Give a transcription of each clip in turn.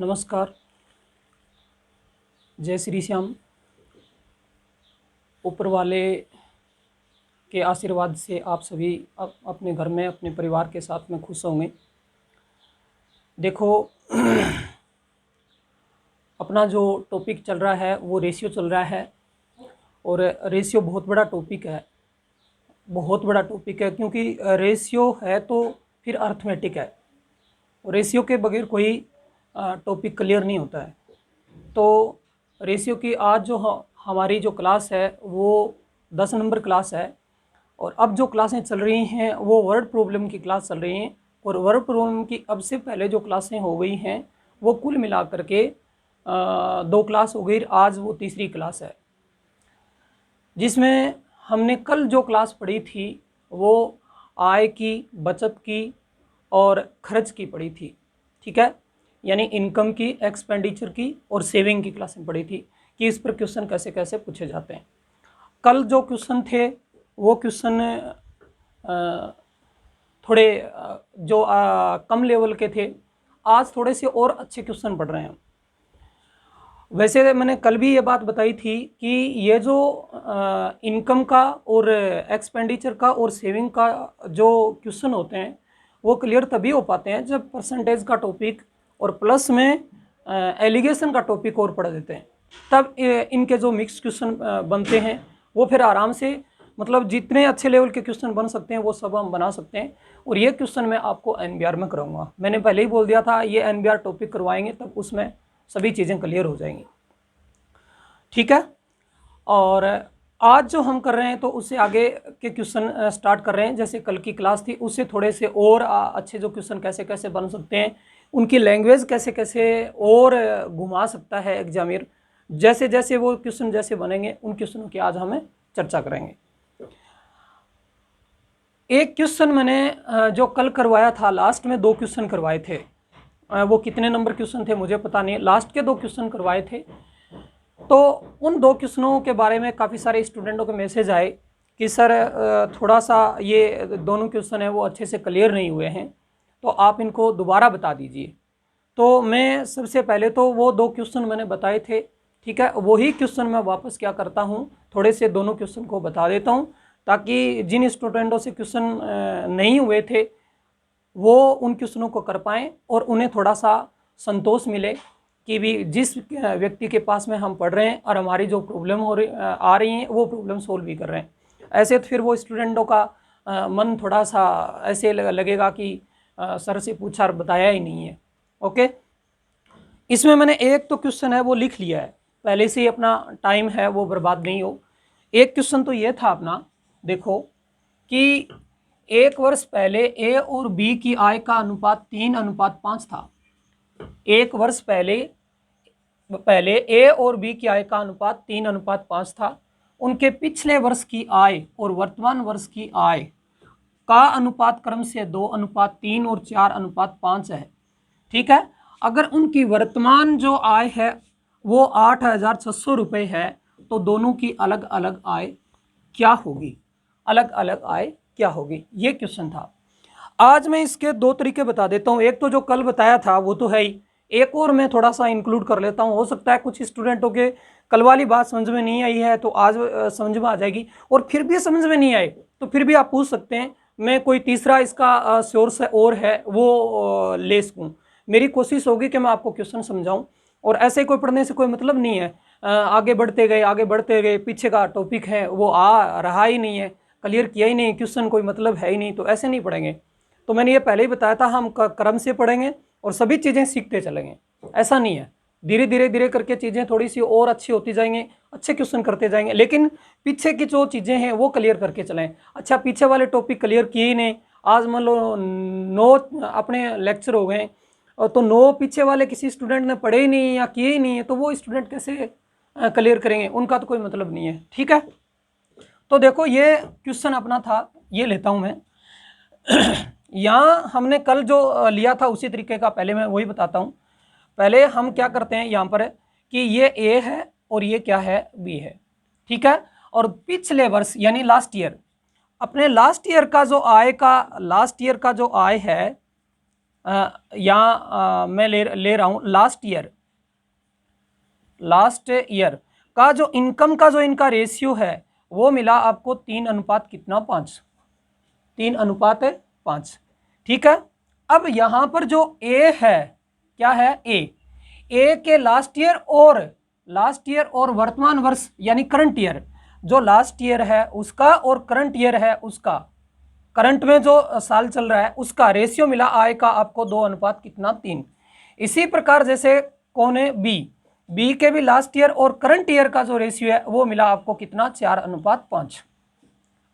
नमस्कार। जय श्री श्याम। ऊपर वाले के आशीर्वाद से आप सभी अपने घर में अपने परिवार के साथ में खुश होंगे। देखो अपना जो टॉपिक चल रहा है वो रेशियो चल रहा है, और रेशियो बहुत बड़ा टॉपिक है, बहुत बड़ा टॉपिक है, क्योंकि रेशियो है तो फिर अर्थमेटिक है। रेशियो के बगैर कोई टॉपिक क्लियर नहीं होता है। तो रेशियो की आज जो हमारी जो क्लास है वो 10 नंबर क्लास है, और अब जो क्लासें चल रही हैं वो वर्ड प्रॉब्लम की क्लास चल रही हैं। और वर्ड प्रॉब्लम की अब से पहले जो क्लासें हो गई हैं वो कुल मिला करके 2 क्लास हो गई। आज वो तीसरी क्लास है, जिसमें हमने कल जो क्लास पढ़ी थी वो आय की, बचत की और खर्च की पढ़ी थी। ठीक है, यानी इनकम की, एक्सपेंडिचर की और सेविंग की क्लासें पढ़ी थी कि इस पर क्वेश्चन कैसे कैसे पूछे जाते हैं। कल जो क्वेश्चन थे वो क्वेश्चन थोड़े जो कम लेवल के थे। आज थोड़े से और अच्छे क्वेश्चन पढ़ रहे हैं। वैसे मैंने कल भी ये बात बताई थी कि ये जो इनकम का और एक्सपेंडिचर का और सेविंग का जो क्वेश्चन होते हैं वो क्लियर तभी हो पाते हैं जब परसेंटेज का टॉपिक और प्लस में एलिगेशन का टॉपिक और पढ़ देते हैं। तब इनके जो मिक्स क्वेश्चन बनते हैं वो फिर आराम से, मतलब जितने अच्छे लेवल के क्वेश्चन बन सकते हैं वो सब हम बना सकते हैं। और ये क्वेश्चन मैं आपको एनबीआर में कराऊंगा। मैंने पहले ही बोल दिया था ये एनबीआर टॉपिक करवाएंगे, तब उसमें सभी चीज़ें क्लियर हो जाएंगी। ठीक है, और आज जो हम कर रहे हैं तो उससे आगे के क्वेश्चन स्टार्ट कर रहे हैं। जैसे कल की क्लास थी उससे थोड़े से और अच्छे जो क्वेश्चन कैसे कैसे बन सकते हैं, उनकी लैंग्वेज कैसे कैसे और घुमा सकता है एग्जामियर, जैसे जैसे वो क्वेश्चन जैसे बनेंगे उन क्वेश्चनों की आज हमें चर्चा करेंगे। एक क्वेश्चन मैंने जो कल करवाया था, लास्ट में 2 क्वेश्चन करवाए थे। वो कितने नंबर क्वेश्चन थे मुझे पता नहीं, लास्ट के 2 क्वेश्चन करवाए थे। तो उन 2 क्वेश्चनों के बारे में काफ़ी सारे स्टूडेंटों के मैसेज आए कि सर थोड़ा सा ये दोनों क्वेश्चन हैं वो अच्छे से क्लियर नहीं हुए हैं, तो आप इनको दोबारा बता दीजिए। तो मैं सबसे पहले तो वो 2 क्वेश्चन मैंने बताए थे, ठीक है, वही क्वेश्चन मैं वापस क्या करता हूँ, थोड़े से दोनों क्वेश्चन को बता देता हूँ, ताकि जिन स्टूडेंटों से क्वेश्चन नहीं हुए थे वो उन क्वेश्चनों को कर पाएँ और उन्हें थोड़ा सा संतोष मिले कि भी जिस व्यक्ति के पास में हम पढ़ रहे हैं और हमारी जो प्रॉब्लम आ रही हैं वो प्रॉब्लम सोल्व भी कर रहे हैं। ऐसे तो फिर वो स्टूडेंटों का मन थोड़ा सा ऐसे लगेगा कि सर से पूछा और बताया ही नहीं है। ओके, इसमें मैंने एक तो क्वेश्चन है वो लिख लिया है पहले से ही, अपना टाइम है वो बर्बाद नहीं हो। एक क्वेश्चन तो ये था अपना, देखो कि 1 वर्ष पहले ए और बी की आय का अनुपात 3:5 था। 1 वर्ष पहले ए और बी की आय का अनुपात 3:5 था। उनके पिछले वर्ष की आय और वर्तमान वर्ष की आय का अनुपात क्रम से 2:3 और 4:5 है। ठीक है, अगर उनकी वर्तमान जो आय है वो 8,600 रुपये है तो दोनों की अलग अलग आय क्या होगी, अलग अलग आय क्या होगी, ये क्वेश्चन था। आज मैं इसके 2 तरीके बता देता हूँ। एक तो जो कल बताया था वो तो है ही, एक और मैं थोड़ा सा इंक्लूड कर लेता हूँ। हो सकता है कुछ स्टूडेंटों के कल वाली बात समझ में नहीं आई है तो आज समझ में आ जाएगी, और फिर भी समझ में नहीं आए तो फिर भी आप पूछ सकते हैं, मैं कोई तीसरा इसका सोर्स और है वो ले सकूँ। मेरी कोशिश होगी कि मैं आपको क्वेश्चन समझाऊँ, और ऐसे कोई पढ़ने से कोई मतलब नहीं है। आगे बढ़ते गए पीछे का टॉपिक है वो आ रहा ही नहीं है, क्लियर किया ही नहीं, क्वेश्चन कोई मतलब है ही नहीं, तो ऐसे नहीं पढ़ेंगे। तो मैंने ये पहले ही बताया था, हम क्रम से पढ़ेंगे और सभी चीज़ें सीखते चलेंगे। ऐसा नहीं है, धीरे करके चीज़ें थोड़ी सी और अच्छी होती जाएंगी, अच्छे क्वेश्चन करते जाएंगे, लेकिन पीछे की जो चीज़ें हैं वो क्लियर करके चलें। अच्छा, पीछे वाले टॉपिक क्लियर किए ही नहीं, आज मान लो 9 अपने लेक्चर हो गए और तो 9 पीछे वाले किसी स्टूडेंट ने पढ़े ही नहीं या किए ही नहीं है, तो वो स्टूडेंट कैसे क्लियर करेंगे, उनका तो कोई मतलब नहीं है। ठीक है, तो देखो ये क्वेश्चन अपना था, ये लेता हूँ मैं। यहाँ हमने कल जो लिया था उसी तरीके का पहले मैं वही बताता हूँ। पहले हम क्या करते हैं यहाँ पर कि ये ए है और ये क्या है, बी है। ठीक है, और पिछले वर्ष यानी लास्ट ईयर, अपने लास्ट ईयर का जो आय है यहाँ मैं ले रहा हूँ लास्ट ईयर का जो इनकम का जो इनका रेशियो है वो मिला आपको 3:5। 3:5। ठीक है। अब यहाँ पर जो ए है, क्या है, ए के लास्ट ईयर और वर्तमान वर्ष यानी करंट ईयर, जो लास्ट ईयर है उसका और करंट ईयर है उसका, करंट में जो साल चल रहा है उसका रेशियो मिला आय का आपको 2:3। इसी प्रकार जैसे कौन है, बी के भी लास्ट ईयर और करंट ईयर का जो रेशियो है वो मिला आपको कितना, 4:5।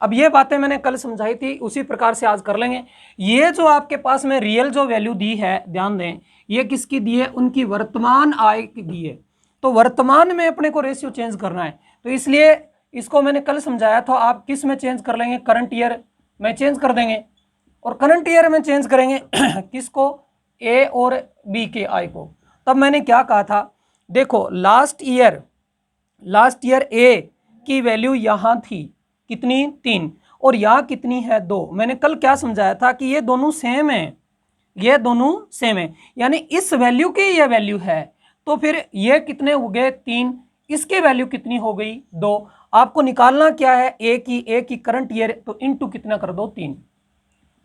अब ये बातें मैंने कल समझाई थी, उसी प्रकार से आज कर लेंगे। ये जो आपके पास में रियल जो वैल्यू दी है, ध्यान दें, ये किसकी दी है, उनकी वर्तमान आय की दी है। तो वर्तमान में अपने को रेशियो चेंज करना है, तो इसलिए इसको मैंने कल समझाया था। आप किस में चेंज कर लेंगे, करंट ईयर में चेंज कर देंगे, और करंट ईयर में चेंज करेंगे किसको, ए और बी के आय को। तब मैंने क्या कहा था, देखो लास्ट ईयर ए की वैल्यू यहाँ थी कितनी, 3, और यहाँ कितनी है, 2। मैंने कल क्या समझाया था कि ये दोनों सेम है, यानी इस वैल्यू की ये वैल्यू है, तो फिर ये कितने हो गए, 3, इसकी वैल्यू कितनी हो गई, 2। आपको निकालना क्या है, ए की करंट ईयर, तो इनटू कितना कर दो, 3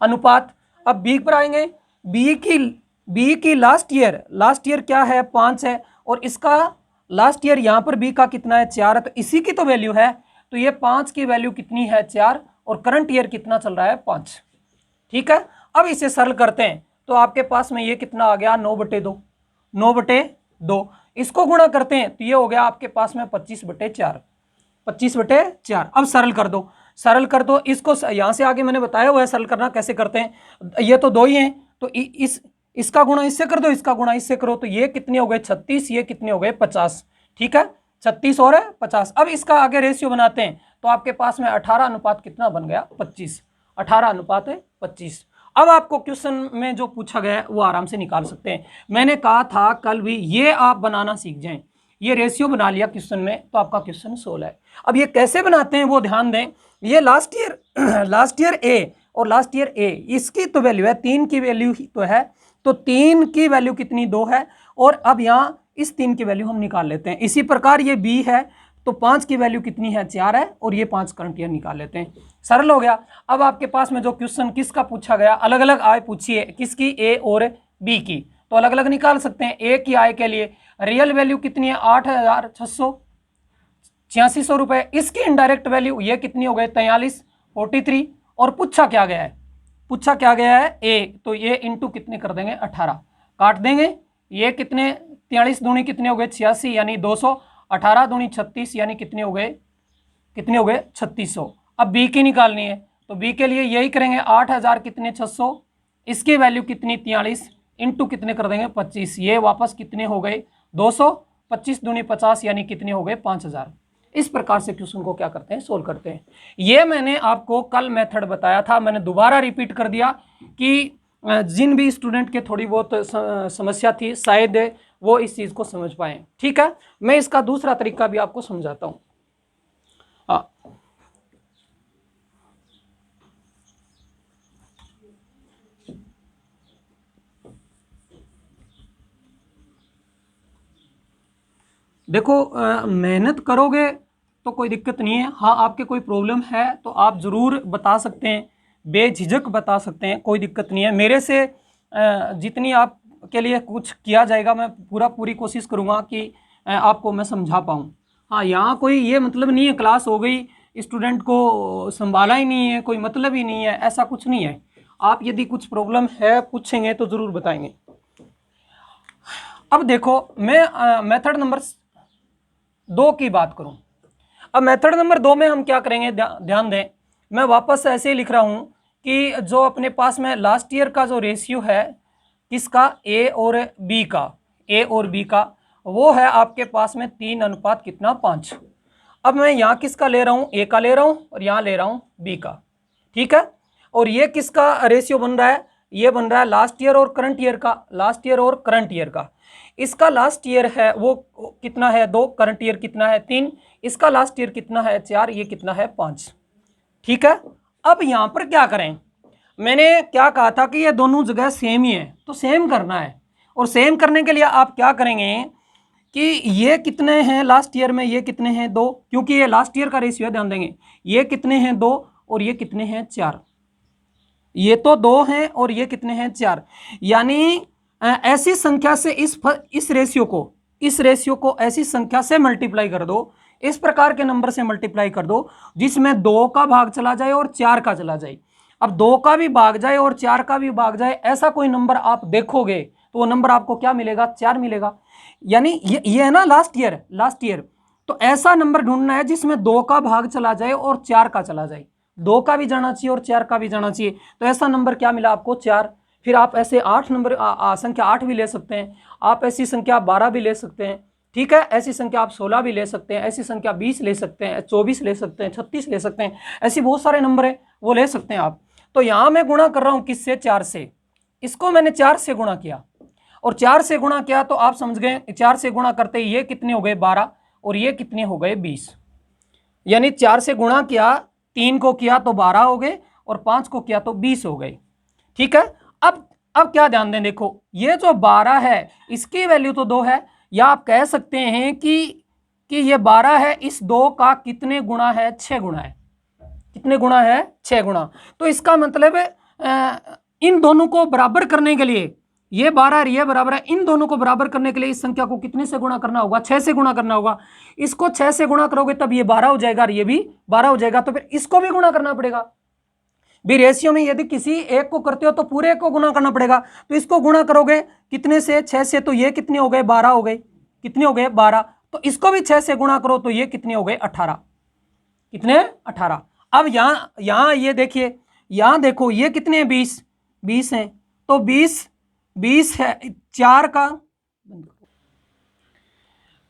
अनुपात। अब बी पर आएंगे, बी की लास्ट ईयर क्या है, 5 है, और इसका लास्ट ईयर यहाँ पर बी का कितना है, 4 है, तो इसी की तो वैल्यू है, तो ये 5 की वैल्यू कितनी है, 4, और करंट ईयर कितना चल रहा है, 5। ठीक है। अब इसे सरल करते हैं, तो आपके पास में ये कितना आ गया, 9/2। 9/2 इसको गुणा करते हैं तो ये हो गया आपके पास में 25/4। 25/4। अब सरल कर दो इसको, यहां से आगे मैंने बताया हुआ है सरल करना कैसे करते हैं। ये तो 2 ही हैं, तो इसका गुणा इससे कर दो, इसका गुणा इससे करो, तो ये कितने हो गए, 36, ये कितने हो गए, 50। ठीक है, 36 और 50। अब इसका आगे रेशियो बनाते हैं, तो आपके पास में 18 अनुपात कितना बन गया, 25। 18:25। अब आपको क्वेश्चन में जो पूछा गया है वो आराम से निकाल सकते हैं। मैंने कहा था कल भी, ये आप बनाना सीख जाएं। ये रेशियो बना लिया क्वेश्चन में तो आपका क्वेश्चन सोल्व है। अब ये कैसे बनाते हैं वो ध्यान दें। ये लास्ट ईयर ए और लास्ट ईयर ए, इसकी तो वैल्यू है, 3 की वैल्यू तो है, तो 3 की वैल्यू कितनी, 2 है, और अब यहाँ इस 3 की वैल्यू हम निकाल लेते हैं। इसी प्रकार ये बी है, तो 5 की वैल्यू कितनी है, 4 है, और ये 5 करंट ईयर निकाल लेते हैं। सरल हो गया। अब आपके पास में जो क्वेश्चन किसका पूछा गया, अलग अलग आय पूछिए, किसकी, ए और बी की, तो अलग अलग निकाल सकते हैं। ए की आय के लिए रियल वैल्यू कितनी है, 8,686 रुपए। इसकी इनडायरेक्ट वैल्यू ये कितनी हो गई, 43, और पूछा क्या गया है, ए, तो ये इंटू कितने कर देंगे, 18, काट देंगे, ये कितने, 43 दूनी कितने हो गए, 86 यानी 200, 18 दूनी 36 यानी कितने हो गए 3600। अब बी की निकालनी है, तो बी के लिए यही करेंगे, 8000 कितने, 600, इसकी वैल्यू कितनी, 43, इंटू कितने कर देंगे, 25, ये वापस कितने हो गए, 200, 25 दूनी 50 यानी कितने हो गए, 5000। इस प्रकार से क्वेश्चन को क्या करते हैं, सोल्व करते हैं। ये मैंने आपको कल मेथड बताया था, मैंने दोबारा रिपीट कर दिया कि जिन भी स्टूडेंट के थोड़ी बहुत समस्या थी शायद वो इस चीज़ को समझ पाए। ठीक है, मैं इसका दूसरा तरीका भी आपको समझाता हूँ। देखो, मेहनत करोगे तो कोई दिक्कत नहीं है। हाँ, आपके कोई प्रॉब्लम है तो आप ज़रूर बता सकते हैं, बेझिझक बता सकते हैं, कोई दिक्कत नहीं है। मेरे से जितनी आपके लिए कुछ किया जाएगा मैं पूरी कोशिश करूँगा कि आपको मैं समझा पाऊँ। हाँ, यहाँ कोई ये मतलब नहीं है क्लास हो गई, स्टूडेंट को संभाला ही नहीं है, कोई मतलब ही नहीं है, ऐसा कुछ नहीं है। आप यदि कुछ प्रॉब्लम है पूछेंगे तो ज़रूर बताएंगे। अब देखो, मैं मेथड नंबर 2 की बात करूं। अब मेथड नंबर 2 में हम क्या करेंगे, ध्यान दें, मैं वापस ऐसे ही लिख रहा हूं कि जो अपने पास में लास्ट ईयर का जो रेशियो है किसका, ए और बी का, वो है आपके पास में 3:5। अब मैं यहाँ किसका ले रहा हूँ, ए का ले रहा हूँ, और यहाँ ले रहा हूँ बी का। ठीक है, और ये किसका रेशियो बन रहा है, ये बन रहा है लास्ट ईयर और करंट ईयर का। इसका लास्ट ईयर है वो कितना है, 2, करंट ईयर कितना है, 3, इसका लास्ट ईयर कितना है, 4, ये कितना है, 5। ठीक है, अब यहां पर क्या करें, मैंने क्या कहा था कि ये दोनों जगह सेम ही है, तो सेम करना है। और सेम करने के लिए आप क्या करेंगे कि ये कितने हैं लास्ट ईयर में, ये कितने हैं 2, क्योंकि ये लास्ट ईयर का रेशियो है, ध्यान देंगे। ये कितने हैं 2 और ये कितने हैं 4, ये तो 2 हैं और ये कितने हैं 4। यानी ऐसी संख्या से इस रेशियो को ऐसी संख्या से मल्टीप्लाई कर दो, इस प्रकार के नंबर से मल्टीप्लाई कर दो जिसमें 2 का भाग चला जाए और 4 का चला जाए। अब 2 का भी भाग जाए और 4 का भी भाग जाए, ऐसा कोई नंबर आप देखोगे तो वो नंबर आपको क्या मिलेगा, 4 मिलेगा। यानी ये है ना लास्ट ईयर। तो ऐसा नंबर ढूंढना है जिसमें 2 का भाग चला जाए और 4 का चला जाए, 2 का भी जाना चाहिए और 4 का भी जाना चाहिए। तो ऐसा नंबर क्या मिला आपको, 4। फिर आप ऐसे 8 नंबर संख्या 8 भी ले सकते हैं, आप ऐसी संख्या 12 भी ले सकते हैं, ठीक है। ऐसी संख्या आप 16 भी ले सकते हैं, ऐसी संख्या 20 ले सकते हैं, 24 ले सकते हैं, 36 ले सकते हैं, ऐसी बहुत सारे नंबर है वो ले सकते हैं आप। तो यहाँ मैं गुणा कर रहा हूँ किससे, 4 से। इसको मैंने 4 से गुणा किया और 4 से गुणा किया तो आप समझ गए 4 से गुणा करते ये कितने हो गए 12 और ये कितने हो गए 20। यानी 4 से गुणा किया, 3 को किया तो 12 हो गए और 5 को किया तो 20 हो गए, ठीक है। अब क्या ध्यान दें, देखो ये जो 12 है इसकी वैल्यू तो 2 है, या आप कह सकते हैं कि ये 12 है, इस 2 का कितने गुणा है, 6 गुणा है। कितने गुणा है, 6 गुणा। तो इसका मतलब इन दोनों को बराबर करने के लिए, ये 12 और ये बराबर है, इन दोनों को बराबर करने के लिए इस संख्या को कितने से गुणा करना होगा, 6 से गुणा करना होगा। इसको 6 से गुणा करोगे तब ये 12 हो जाएगा और ये भी 12 हो जाएगा, तो फिर इसको भी गुणा करना पड़ेगा। भी रेशियो में यदि किसी एक को करते हो तो पूरे को गुणा करना पड़ेगा। तो इसको गुणा करोगे कितने से, 6 से, तो ये कितने हो गए, 12 हो गए। कितने हो गए, 12। तो इसको भी 6 से गुणा करो तो ये कितने हो गए, 18। कितने, 18। अब यहां ये देखिए, यहां देखो ये कितने हैं, 20 हैं। तो 20 है, 4 का,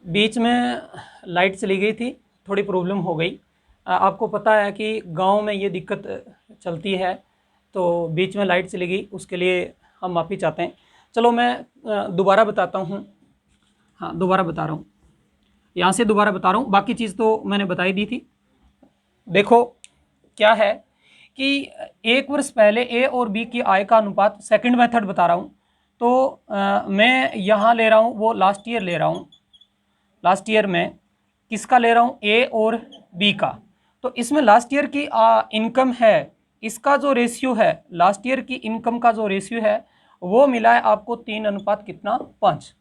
बीच में लाइट चली गई थी, थोड़ी प्रॉब्लम हो गई। आपको पता है कि गांव में ये दिक्कत चलती है, तो बीच में लाइट चली गई, उसके लिए हम माफ़ी चाहते हैं। चलो मैं दोबारा बताता हूँ, हाँ दोबारा बता रहा हूँ, यहाँ से दोबारा बता रहा हूँ, बाकी चीज़ तो मैंने बताई दी थी। देखो क्या है कि 1 वर्ष पहले ए और बी की आय का अनुपात, सेकंड मेथड बता रहा हूँ। तो मैं यहाँ ले रहा हूँ वो लास्ट ईयर ले रहा हूँ, लास्ट ईयर में किसका ले रहा हूँ, ए और बी का। तो इसमें लास्ट ईयर की इनकम है, इसका जो रेशियो है, लास्ट ईयर की इनकम का जो रेशियो है वो मिला है आपको 3 अनुपात कितना, 5।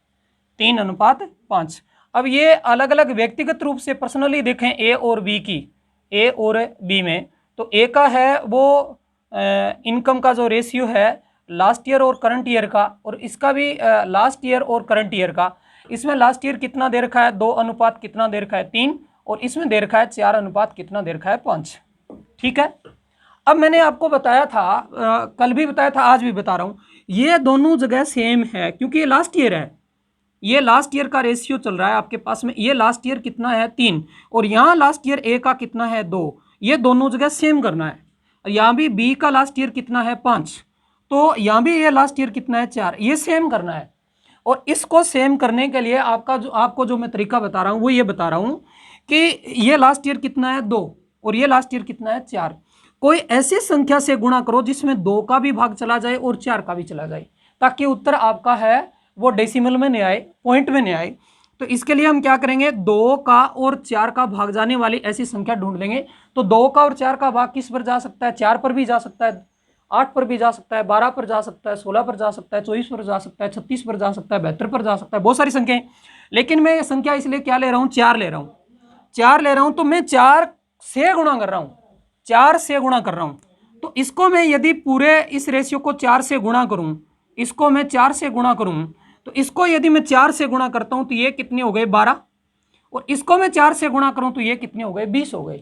3 अनुपात 5। अब ये अलग अलग व्यक्तिगत रूप से पर्सनली देखें ए और बी की, ए और बी में, तो ए का है वो इनकम का जो रेशियो है लास्ट ईयर और करंट ईयर का, और इसका भी लास्ट ईयर और करंट ईयर का। इसमें लास्ट ईयर कितना दे रखा है, 2 अनुपात कितना दे रखा है, 3, और इसमें दे रखा है 4 अनुपात कितना दे रखा है, 5, ठीक है। अब मैंने आपको बताया था, कल भी बताया था, आज भी बता रहा हूँ, ये दोनों जगह सेम है क्योंकि ये लास्ट ईयर है, ये लास्ट ईयर का रेशियो चल रहा है आपके पास में। ये लास्ट ईयर कितना है, 3, और यहाँ लास्ट ईयर ए का कितना है, 2। ये दोनों जगह सेम करना है। यहाँ भी बी का लास्ट ईयर कितना है, 5, तो यहाँ भी ये लास्ट ईयर कितना है, 4, ये सेम करना है। और इसको सेम करने के लिए आपको जो मैं तरीका बता रहा हूँ वो ये बता रहा हूँ कि ये लास्ट ईयर कितना है, 2, और ये लास्ट ईयर कितना है, 4। कोई ऐसी संख्या से गुणा करो जिसमें 2 का भी भाग चला जाए और 4 का भी चला जाए, ताकि उत्तर आपका है वो डेसिमल में नहीं आए, पॉइंट में नहीं आए। तो इसके लिए हम क्या करेंगे, 2 का और 4 का भाग जाने वाली ऐसी संख्या ढूंढ लेंगे। तो 2 का और 4 का भाग किस पर जा सकता है, 4 पर भी जा सकता है, 8 पर भी जा सकता है, 12 पर जा सकता है, 16 पर जा सकता है, 24 पर जा सकता है, 36 पर जा सकता है, 72 पर जा सकता है, बहुत सारी संख्याएं। लेकिन मैं ये संख्या इसलिए क्या ले रहा हूँ, 4 ले रहा हूँ, 4 ले रहा हूँ। तो मैं 4 से गुणा कर रहा हूँ, 4 से गुणा कर रहा हूँ। तो इसको मैं यदि पूरे इस रेशियो को 4 से गुणा करूँ, इसको मैं 4 से गुणा करूँ, तो इसको यदि मैं 4 से गुणा करता हूँ तो ये कितने हो गए, 12, और इसको मैं 4 से गुणा करूँ तो ये कितने हो गए, 20 हो गए।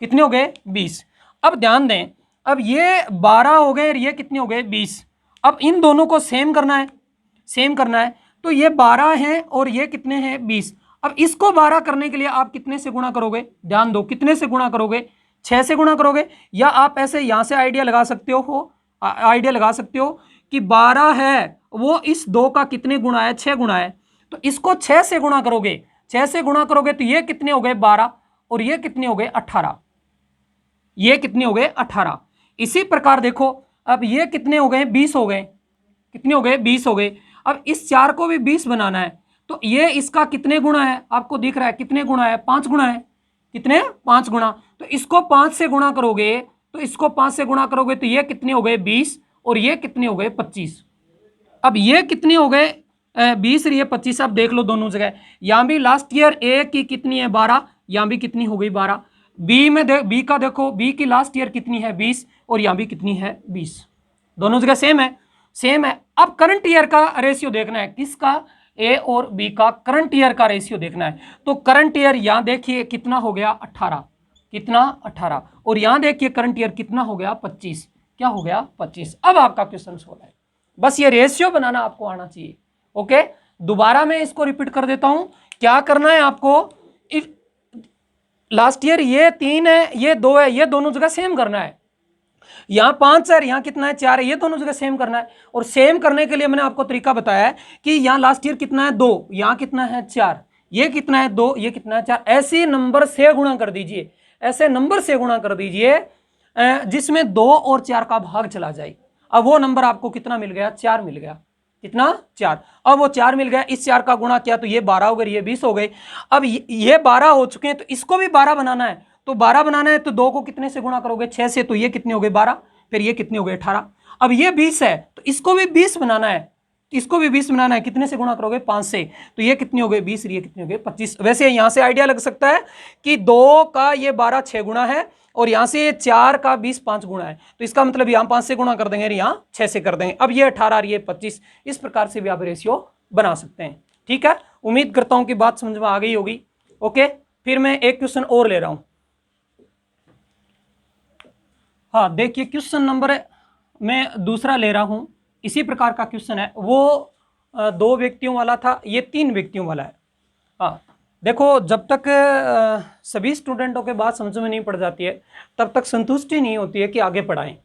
कितने हो गए, 20। अब ध्यान दें, अब ये 12 हो गए और ये कितने हो गए, 20। अब इन दोनों को सेम करना है, सेम करना है। तो ये 12 हैं और ये कितने हैं, 20। अब इसको 12 करने के लिए आप कितने से गुणा करोगे, ध्यान दो, कितने से गुणा करोगे, 6 से गुणा करोगे। या आप ऐसे यहाँ से आइडिया लगा सकते हो, आइडिया लगा सकते हो कि 12 है वो इस 2 का कितने गुणा है, 6 गुणा है। तो इसको 6 से गुणा करोगे, 6 से गुणा करोगे तो ये कितने हो गए, 12, और ये कितने हो गए, 18। ये कितने हो गए, 18। इसी प्रकार देखो अब ये कितने हो गए, 20 हो गए, कितने हो गए, 20 हो गए। अब इस 4 को भी 20 बनाना है, तो ये इसका कितने गुणा है, आपको दिख रहा है कितने गुणा है, 5 गुणा है, कितने, 5 गुणा। तो इसको 5 से गुणा करोगे, तो इसको 5 से गुणा करोगे तो ये कितने हो गए, 20, और ये कितने हो गए, 25। अब ये कितने हो गए, 20 और ये 25। अब देख लो दोनों जगह, यहाँ भी लास्ट ईयर ए की कितनी है, 12, यहाँ भी कितनी हो गई, 12। बी में बी का देखो, बी की लास्ट ईयर कितनी है, 20, और यहाँ भी कितनी है, 20। दोनों जगह सेम है, सेम है। अब करंट ईयर का रेशियो देखना है, किसका, ए और बी का करंट ईयर का रेशियो देखना है। तो करंट ईयर यहाँ देखिए कितना हो गया, 18, कितना, 18, और यहाँ देखिए करंट ईयर कितना हो गया, 25, क्या हो गया, 25। अब आपका क्वेश्चन सोल्व है, बस ये रेशियो बनाना आपको आना चाहिए। ओके, दोबारा मैं इसको रिपीट कर देता हूं, क्या करना है आपको, लास्ट ईयर ये 3 है, ये 2 है, ये दोनों जगह सेम करना है। यहाँ 5 है, यहाँ कितना है, 4 है, ये दोनों जगह सेम करना है। और सेम करने के लिए मैंने आपको तरीका बताया है कि यहाँ लास्ट ईयर कितना है, 2, यहाँ कितना है, 4, ये कितना है, 2, ये कितना है, 4। ऐसे नंबर से गुणा कर दीजिए, ऐसे नंबर से गुणा कर दीजिए जिसमें 2 और 4 का भाग चला जाए। अब वो नंबर आपको कितना मिल गया, 4 मिल गया, कितना, 4। अब वो 4 मिल गया, इस 4 का गुणा किया तो ये 12 हो गए, ये 20 हो गए। अब ये 12 हो चुके हैं, तो इसको भी 12 बनाना है। तो 12 बनाना है तो 2 को कितने से गुणा करोगे, 6 से, तो ये कितने हो गए, 12, फिर ये कितने हो गए, 18। अब ये 20 है, तो इसको भी 20 बनाना है, इसको भी 20 बनाना है, कितने से गुणा करोगे, 5 से, तो ये कितने हो गए, 20, ये कितने हो गए, 25। वैसे यहां से आइडिया लग सकता है कि 2 का ये 12 6 गुणा है, और यहां से 4 का 20 5 गुणा है, तो इसका मतलब यहां 5 से गुणा कर देंगे, यहां 6 से कर देंगे। अब ये 18 और ये 25, इस प्रकार से भी आप रेशियो बना सकते हैं। ठीक है, उम्मीद करता हूं कि बात समझ में आ गई होगी। ओके, फिर मैं एक क्वेश्चन और ले रहा हूं। हाँ देखिए, क्वेश्चन नंबर मैं दूसरा ले रहा हूं, इसी प्रकार का क्वेश्चन है। वो 2 व्यक्तियों वाला था, ये 3 व्यक्तियों वाला है। हाँ देखो, जब तक सभी स्टूडेंटों के बात समझ में नहीं पड़ जाती है, तब तक संतुष्टि नहीं होती है कि आगे पढ़ाएं,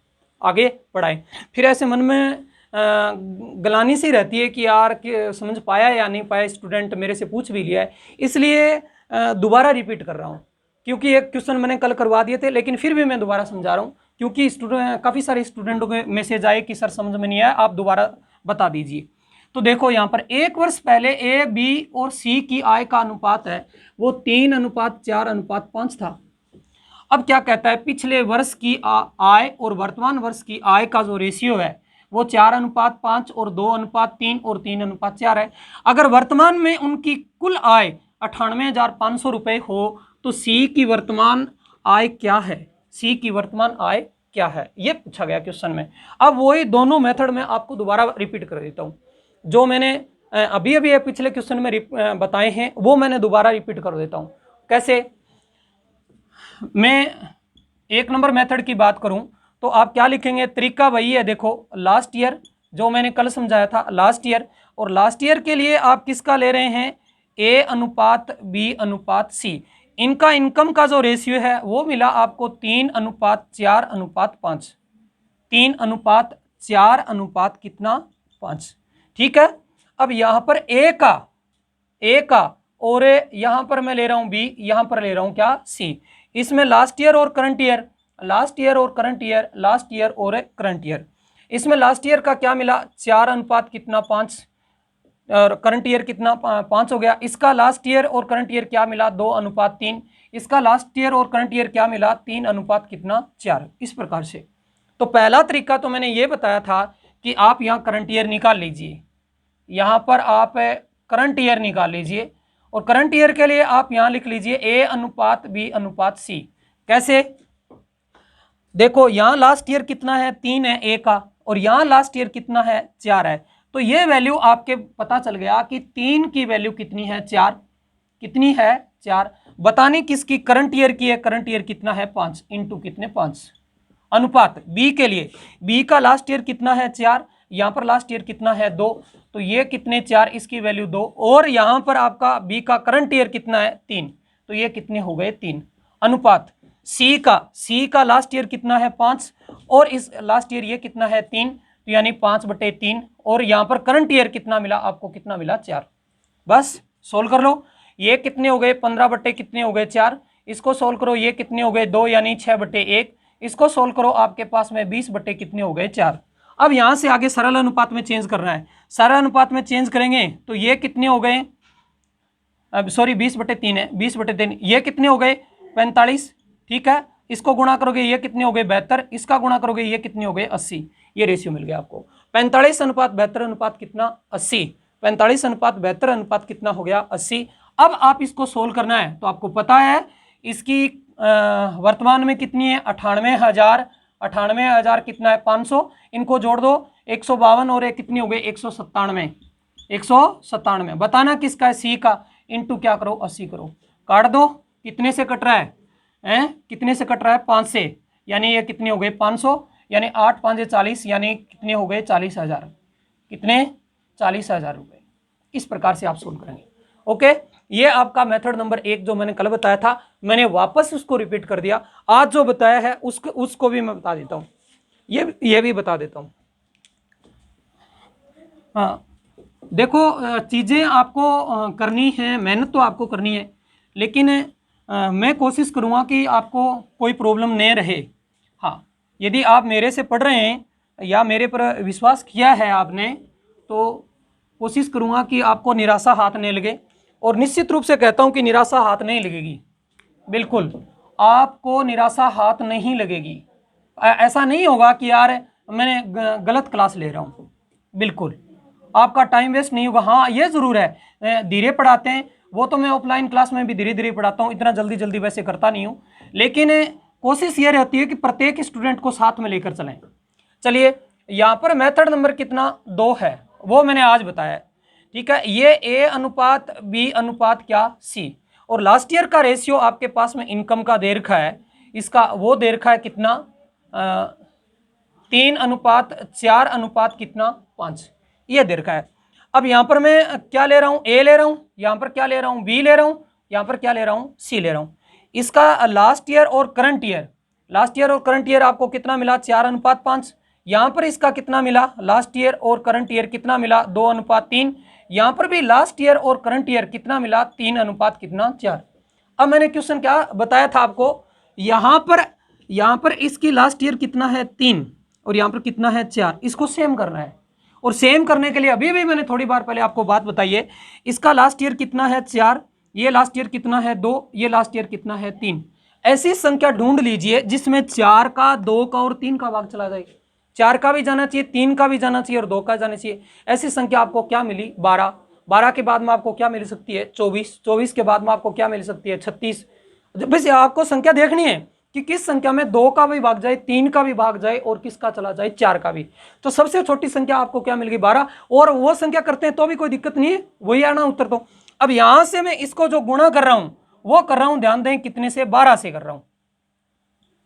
आगे पढ़ाएं। फिर ऐसे मन में गलानी सी रहती है कि यार कि समझ पाया या नहीं पाया, स्टूडेंट मेरे से पूछ भी लिया है, इसलिए दोबारा रिपीट कर रहा हूँ। क्योंकि एक क्वेश्चन मैंने कल करवा दिए थे, लेकिन फिर भी मैं दोबारा समझा रहा हूँ, क्योंकि काफ़ी सारे स्टूडेंटों के मैसेज आए कि सर समझ में नहीं आया, आप दोबारा बता दीजिए। तो देखो यहाँ पर 1 वर्ष पहले ए, बी और सी की आय का अनुपात है वो 3:4:5 था। अब क्या कहता है, पिछले वर्ष की आय और वर्तमान वर्ष की आय का जो रेशियो है वो 4:5 और 2:3 और 3:4 है। अगर वर्तमान में उनकी कुल आय 98,500 रुपये हो तो सी की वर्तमान आय क्या है, सी की वर्तमान आय क्या है, ये पूछा गया क्वेश्चन में। अब वही दोनों मेथड में आपको दोबारा रिपीट कर देता हूँ, जो मैंने अभी अभी पिछले क्वेश्चन में बताए हैं वो मैंने दोबारा रिपीट कर देता हूँ। कैसे, मैं 1 नंबर मेथड की बात करूं तो आप क्या लिखेंगे, तरीका वही है। देखो लास्ट ईयर जो मैंने कल समझाया था, लास्ट ईयर, और लास्ट ईयर के लिए आप किसका ले रहे हैं, A:B:C। इनका इनकम का जो रेशियो है वो मिला आपको 3:4:5, 3:4 कितना, 5। ठीक है, अब यहां पर ए का और यहां पर मैं ले रहा हूं बी, यहां पर ले रहा हूं क्या, सी। इसमें लास्ट ईयर और करंट ईयर, लास्ट ईयर और करंट ईयर, लास्ट ईयर और करंट ईयर। इसमें लास्ट ईयर का क्या मिला, 4 कितना 5, और करंट ईयर कितना 5 हो गया। इसका लास्ट ईयर और करंट ईयर क्या मिला, 2:3। इसका लास्ट ईयर और करंट ईयर क्या मिला, 3 कितना 4। इस प्रकार से। तो पहला तरीका तो मैंने ये बताया था कि आप यहाँ करंट ईयर निकाल लीजिए, यहाँ पर आप करंट ईयर निकाल लीजिए, और करंट ईयर के लिए आप यहाँ लिख लीजिए A:B:C। कैसे, देखो यहाँ लास्ट ईयर कितना है, 3 है ए का, और यहाँ लास्ट ईयर कितना है, 4 है। तो ये वैल्यू आपके पता चल गया कि 3 की वैल्यू कितनी है, 4, कितनी है, 4। बतानी किसकी, करंट ईयर की है, करंट ईयर कितना है, 5 इंटू कितने, 5। अनुपात बी के लिए, बी का लास्ट ईयर कितना है, 4, यहाँ पर लास्ट ईयर कितना है, 2, तो ये कितने, 4, इसकी वैल्यू 2, और यहाँ पर आपका बी का करंट ईयर कितना है, 3, तो ये कितने हो गए, 3। अनुपात सी का लास्ट ईयर कितना है, 5, और इस लास्ट ईयर ये कितना है, 3, तो यानी 5/3, और यहाँ पर करंट ईयर कितना मिला आपको, कितना मिला, 4। बस सोल्व कर लो, ये कितने हो गए, 15 कितने हो गए, 4। इसको सोल्व करो, ये कितने हो गए, 2, यानी 6/1, इसको सोल्व करो, आपके पास में 20 बटे कितने हो गए 4। अब यहाँ से आगे सरल अनुपात में चेंज करना है। सरल अनुपात में चेंज करेंगे तो ये कितने हो गए, अब सॉरी 20/3 है, 20/3, ये कितने हो गए 45, ठीक है। इसको गुणा करोगे ये कितने हो गए 72, इसका गुणा करोगे ये कितने हो गए 80। ये रेशियो मिल गया आपको 45:72 कितना 80, 45:72 कितना हो गया 80। अब आप इसको सोल्व करना है तो आपको पता है इसकी वर्तमान में कितनी है 98,000, 98,000 कितना है 500, इनको जोड़ दो 152 और एक कितनी हो गई 197, 197 बताना किसका है सी का, इनटू क्या करो 80 करो, काट दो, कितने से कट रहा है कितने से कट रहा है 5 से, यानी ये कितने हो गए 500, यानी 8 5 40, यानी कितने हो गए 40,000, कितने 40,000 रुपये। इस प्रकार से आप सोल्व करेंगे। ओके, ये आपका मेथड नंबर 1 जो मैंने कल बताया था, मैंने वापस उसको रिपीट कर दिया। आज जो बताया है उसको भी मैं बता देता हूँ, ये भी बता देता हूँ। हाँ देखो, चीज़ें आपको करनी है, मेहनत तो आपको करनी है, लेकिन मैं कोशिश करूँगा कि आपको कोई प्रॉब्लम नहीं रहे। हाँ, यदि आप मेरे से पढ़ रहे हैं या मेरे पर विश्वास किया है आपने, तो कोशिश करूँगा कि आपको निराशा हाथ नहीं लगे। और निश्चित रूप से कहता हूँ कि निराशा हाथ नहीं लगेगी, बिल्कुल आपको निराशा हाथ नहीं लगेगी। ऐसा नहीं होगा कि यार मैंने गलत क्लास ले रहा हूँ, बिल्कुल आपका टाइम वेस्ट नहीं होगा। हाँ ये ज़रूर है, धीरे पढ़ाते हैं, वो तो मैं ऑफलाइन क्लास में भी धीरे धीरे पढ़ाता हूँ, इतना जल्दी जल्दी वैसे करता नहीं हूँ, लेकिन कोशिश ये रहती है कि प्रत्येक स्टूडेंट को साथ में लेकर चलें। चलिए, यहाँ पर मेथड नंबर कितना 2 है वो मैंने आज बताया, ठीक है। ये A अनुपात B अनुपात क्या C, और लास्ट ईयर का रेशियो आपके पास में इनकम का दे रखा है, इसका वो दे रखा है कितना 3:4 अनुपात कितना 5, ये दे रखा है। अब यहाँ पर मैं क्या ले रहा हूँ A ले रहा हूँ, यहाँ पर क्या ले रहा हूँ B ले रहा हूँ, यहाँ पर क्या ले रहा हूँ C ले रहा हूँ। इसका लास्ट ईयर और करंट ईयर आपको कितना मिला 4:5। यहाँ पर इसका कितना मिला लास्ट ईयर और करंट ईयर कितना मिला 2:3। यहाँ पर भी लास्ट ईयर और करंट ईयर कितना मिला 3:4। अब मैंने क्वेश्चन क्या बताया था आपको, यहाँ पर इसकी लास्ट ईयर कितना है 3 और यहाँ पर कितना है 4, इसको सेम करना है। और सेम करने के लिए अभी भी मैंने थोड़ी बार पहले आपको बात बताई है, इसका लास्ट ईयर कितना है 4, ये लास्ट ईयर कितना है 2, ये लास्ट ईयर कितना है 3। ऐसी संख्या ढूंढ लीजिए जिसमें 4 का 2 का और 3 का भाग चला जाए, 4 का भी जाना चाहिए, 3 का भी जाना चाहिए और 2 का जाना चाहिए। ऐसी संख्या आपको क्या मिली 12, 12 के बाद में आपको क्या मिल सकती है 24, 24 के बाद में आपको क्या मिल सकती है 36। बस आपको संख्या देखनी है कि किस संख्या में 2 का भी भाग जाए, 3 का भी भाग जाए और किसका चला जाए 4 का भी। तो सबसे छोटी संख्या आपको क्या मिल गई 12, और वो संख्या करते हैं तो भी कोई दिक्कत नहीं है, वही आना उत्तर। तो अब यहां से मैं इसको जो गुणा कर रहा हूं वो कर रहा हूं, ध्यान दें कितने से 12 से कर रहा हूं,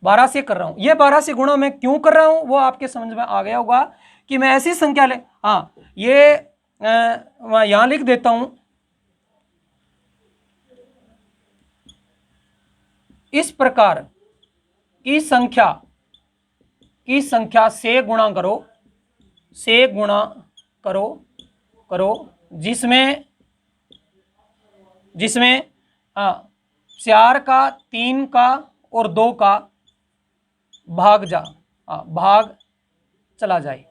12 से कर रहा हूं। ये 12 से गुणा मैं क्यों कर रहा हूं वो आपके समझ में आ गया होगा कि मैं ऐसी संख्या ले, हाँ ये यहां लिख देता हूं, इस प्रकार की संख्या से गुणा करो जिसमें 4 का 3 का और 2 का भाग चला जाए,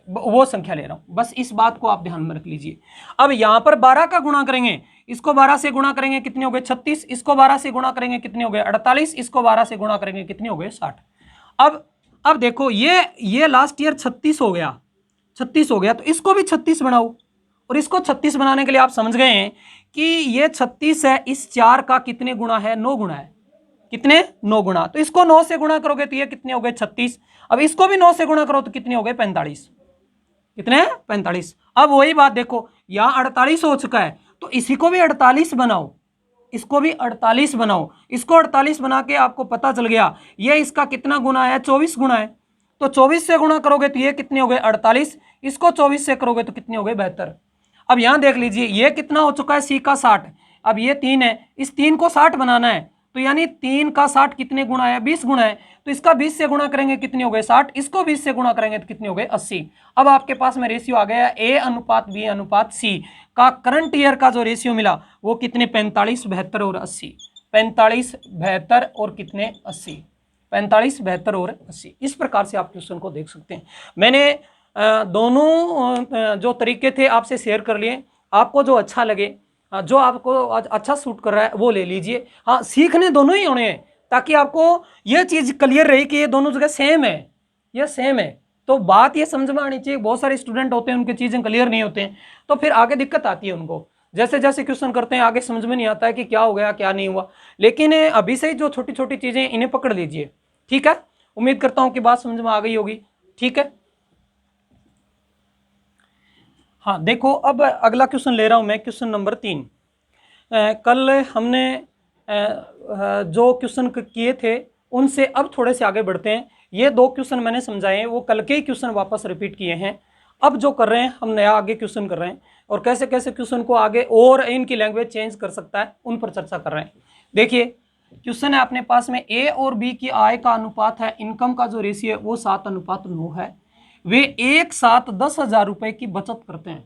वो संख्या ले रहा हूं। बस इस बात को आप ध्यान में रख लीजिए। अब यहां पर 12 का गुणा करेंगे, इसको 12 से गुणा करेंगे कितने हो गए 36, इसको 12 से गुणा करेंगे कितने हो गए 48, इसको 12 से गुणा करेंगे कितने हो गए 60। अब देखो ये लास्ट ईयर 36 हो गया, तो इसको भी 36 बनाओ, और इसको 36 बनाने के लिए आप समझ गए हैं कि ये 36 है, इस 4 का कितने गुणा है 9 गुणा है, कितने 9 गुणा। तो इसको 9 से गुणा करोगे तो ये कितने हो गए 36, अब इसको भी 9 से गुणा करो तो कितने हो गए 45, कितने 45। अब वही बात देखो, यहाँ 48 हो चुका है तो इसी को भी 48 बनाओ, इसको भी 48 बनाओ, इसको 48 बना के आपको पता चल गया ये इसका कितना गुना है 24 गुना है। तो 24 से गुणा करोगे तो ये कितने हो गए 48, इसको 24 से करोगे तो कितने हो गए 72। अब यहां देख लीजिए ये कितना हो चुका है सी का 60, अब ये 3 है, इस 3 को 60 बनाना है, तो यानी 3 का 60 कितने गुणा है 20 गुणा है, तो इसका 20 से गुणा करेंगे कितने हो गए 60, इसको 20 से गुणा करेंगे तो कितने हो गए 80। अब आपके पास में रेशियो आ गया A अनुपात B अनुपात C का करंट ईयर का जो रेशियो मिला वो कितने 45, 72 और 80, 45, 72 और कितने 80, 45, 72 और 80। इस प्रकार से आप क्वेश्चन को देख सकते हैं। मैंने दोनों जो तरीके थे आपसे शेयर कर लिए, आपको जो अच्छा लगे, जो आपको अच्छा सूट कर रहा है वो ले लीजिए। हाँ, सीखने दोनों ही होने हैं ताकि आपको ये चीज़ क्लियर रही कि ये दोनों जगह सेम है, ये सेम है। तो बात ये समझ में आनी चाहिए। बहुत सारे स्टूडेंट होते हैं, उनकी चीज़ें क्लियर नहीं होते हैं, तो फिर आगे दिक्कत आती है उनको। जैसे जैसे क्वेश्चन करते हैं आगे समझ में नहीं आता है कि क्या हो गया क्या नहीं हुआ। लेकिन अभी से ही जो छोटी छोटी चीज़ें इन्हें पकड़ लीजिए, ठीक है। उम्मीद करता हूँ कि बात समझ में आ गई होगी, ठीक है। हाँ देखो, अब अगला क्वेश्चन ले रहा हूँ मैं, क्वेश्चन नंबर 3। कल हमने जो क्वेश्चन किए थे उनसे अब थोड़े से आगे बढ़ते हैं। ये 2 क्वेश्चन मैंने समझाए हैं, वो कल के ही क्वेश्चन वापस रिपीट किए हैं। अब जो कर रहे हैं हम नया आगे क्वेश्चन कर रहे हैं, और कैसे कैसे क्वेश्चन को आगे और इनकी लैंग्वेज चेंज कर सकता है उन पर चर्चा कर रहे हैं। देखिए क्वेश्चन है अपने पास में, ए और बी की आय का अनुपात है, इनकम का जो रेशियो है वो 7:9 है। वे एक साथ 10,000 रुपए की बचत करते हैं।